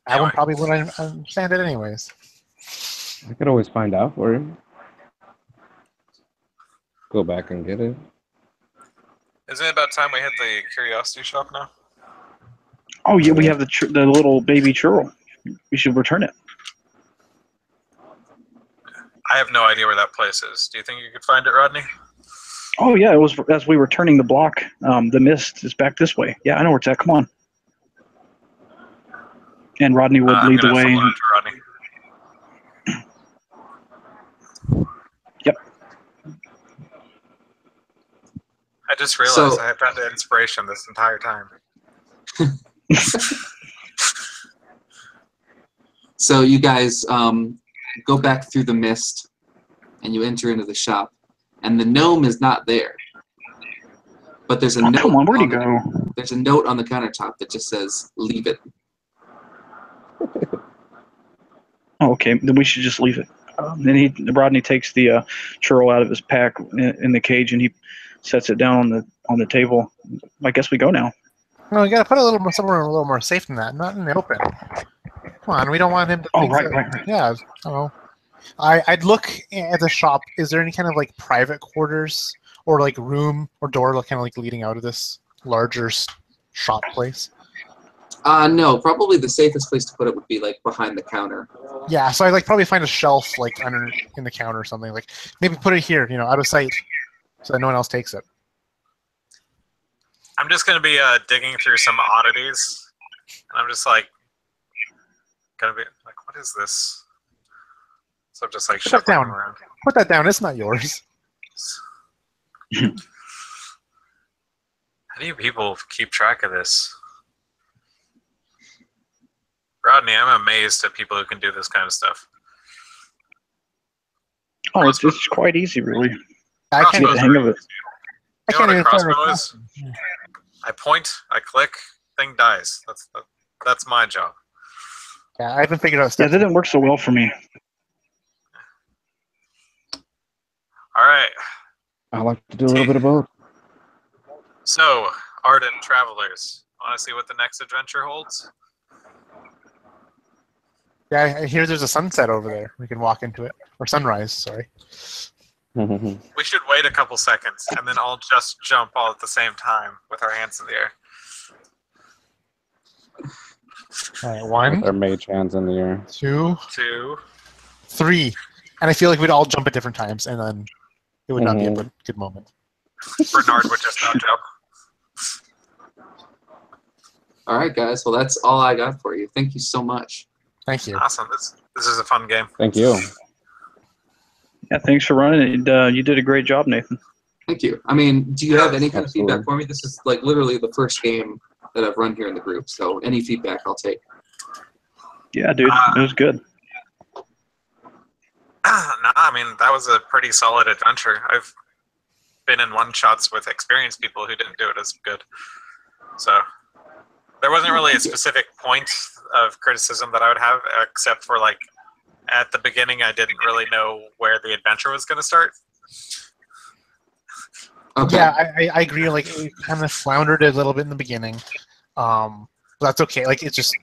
I would probably wouldn't understand it anyways. I could always find out for him. Go back and get it. Isn't it about time we hit the curiosity shop now? Oh yeah, we have the little baby churl. We should return it. I have no idea where that place is. Do you think you could find it, Rodney? Oh yeah, it was as we were turning the block. The mist is back this way. Yeah, I know where it's at. Come on. And Rodney would lead the way. I'm gonna follow after Rodney. Yep. I just realized I have found inspiration this entire time. So you guys go back through the mist, and you enter into the shop, and the gnome is not there. But there's a gnome. Come on, where'd he go? there's a note on the countertop that just says, leave it. Oh, okay, then we should just leave it. Then Rodney takes the churl out of his pack in the cage, and he sets it down on the table. I guess we go now. No, you gotta put a little more somewhere a little more safe than that, not in the open. Come on, we don't want him to. Oh, think right. Yeah, I don't know. I'd look at the shop. Is there any kind of like private quarters or like room or door kind of like leading out of this larger shop place? No, probably the safest place to put it would be like behind the counter. Yeah, so I like probably find a shelf like under in the counter or something. Like maybe put it here, out of sight, so that no one else takes it. I'm just gonna be digging through some oddities, and I'm just like gonna be like, what is this? So I'm just like Put that shuffling down. around. Put that down. It's not yours. How do you people keep track of this? Rodney, I'm amazed at people who can do this kind of stuff. Oh, it's quite easy, really. I To can't. get the hang of it. I You know can't what a even fire crossbow a is? I point, I click, thing dies. That's my job. Yeah, I haven't figured out Yeah, steps. that didn't work so well for me. All right. I like to do a little bit of both. So, ardent travelers, want to see what the next adventure holds? Yeah, I hear there's a sunset over there. We can walk into it, or sunrise. Sorry. We should wait a couple seconds and then all just jump all at the same time with our hands in the air. All right, With 1, our mage hands in the air. 2, 2. 3, and I feel like we'd all jump at different times, and then it would not be a Mhm. good moment. Bernard would just not jump. All right, guys. Well, that's all I got for you. Thank you so much. Thank you. Awesome. This is a fun game. Thank you. Yeah, thanks for running it. You did a great job, Nathan. Thank you. I mean, do you have any kind of Absolutely. feedback for me? This is like literally the first game that I've run here in the group, so any feedback I'll take. Yeah, dude, it was good. No, I mean, that was a pretty solid adventure. I've been in one-shots with experienced people who didn't do it as good. So there wasn't really a specific point of criticism that I would have, except for like at the beginning I didn't really know where the adventure was going to start. Okay. Yeah, I agree. Like, it kind of floundered a little bit in the beginning. But that's okay. Like, it's just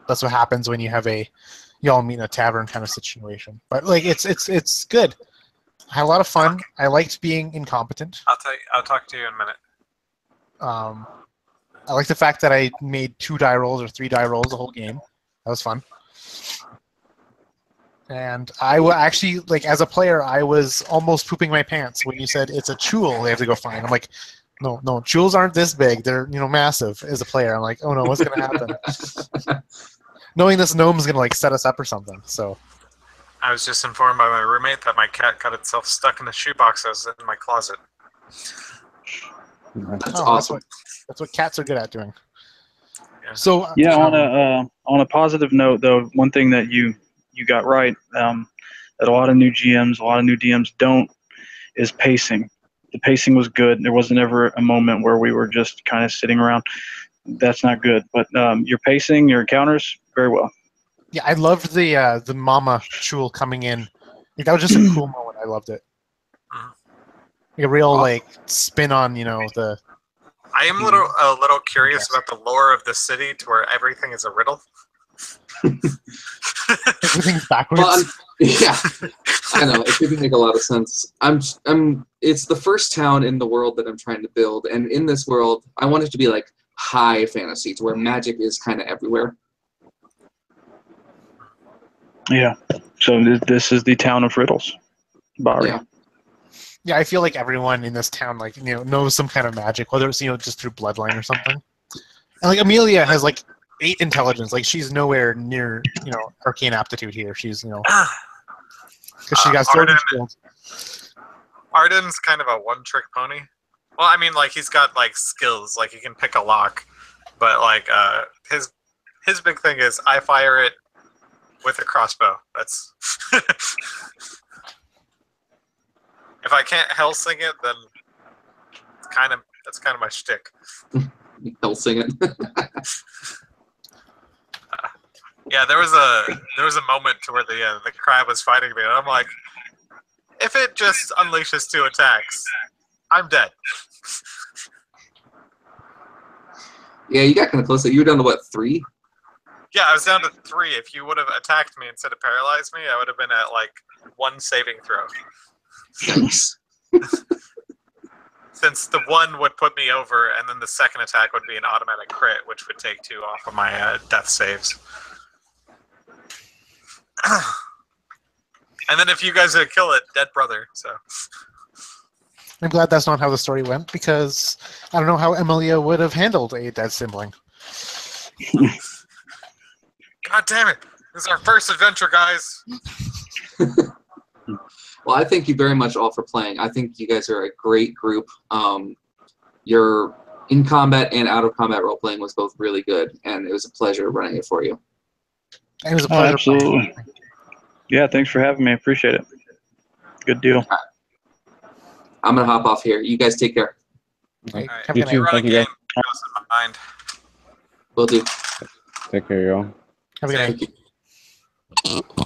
that's what happens when you have you all meet in a tavern kind of situation. But like, it's good. I had a lot of fun. I liked being incompetent. I'll talk to you in a minute. I like the fact that I made 2 die rolls or 3 die rolls the whole game. That was fun. And I actually, like, as a player, I was almost pooping my pants when you said it's a chul they have to go find. I'm like, no, chuls aren't this big. They're, massive as a player. I'm like, oh no, what's going to happen? Knowing this gnome's going to, like, set us up or something. So I was just informed by my roommate that my cat got itself stuck in the shoebox that was in my closet. That's awesome. That's what cats are good at doing. Yeah. So Yeah, on a positive note, though, one thing that you got right, that a lot of new GMs, a lot of new DMs don't, is pacing. The pacing was good. There wasn't ever a moment where we were just kind of sitting around. That's not good. But your pacing, your encounters, very well. yeah, I loved the mama chul coming in. Like, that was just a cool moment. I loved it. Like a real like spin on the. I am a little curious about the lore of the city to where everything is a riddle. Everything's backwards. Well, yeah, I know it didn't make a lot of sense. It's the first town in the world that I'm trying to build, and in this world, I want it to be like high fantasy, to where magic is kind of everywhere. Yeah. So this is the town of riddles, Bahri. Yeah. Yeah, I feel like everyone in this town, like, knows some kind of magic, whether it's, just through bloodline or something. And, like, Amelia has, like, 8 intelligence. Like, she's nowhere near, arcane aptitude here. She's, because she got sword and shield. Arden's kind of a one-trick pony. Well, I mean, like, he's got, like, skills. Like, he can pick a lock. But, like, his big thing is, I fire it with a crossbow. That's... If I can't hell sing it, then that's kind of my shtick. Helsing it. Yeah, there was a moment to where the crab was fighting me, and I'm like, if it just unleashes 2 attacks, I'm dead. Yeah, you got kind of close. You were down to what, 3? Yeah, I was down to 3. If you would have attacked me instead of paralyzed me, I would have been at like 1 saving throw. Yikes. Since the 1 would put me over, and then the second attack would be an automatic crit, which would take 2 off of my death saves. And then if you guys would kill it, dead brother. So I'm glad that's not how the story went, because I don't know how Emilia would have handled a dead sibling. God damn it! This is our first adventure, guys. Well, I thank you very much all for playing. I think you guys are a great group. Your in-combat and out-of-combat role-playing was both really good, and it was a pleasure running it for you. It was a pleasure. Absolutely. Yeah, thanks for having me. I appreciate it. Good deal. Right. I'm going to hop off here. You guys take care. Okay, All right. have a You good too. night. Run a Thank you, game. guys. Cross in my mind. Will do. Take care, y'all. Have a good night. Thank you.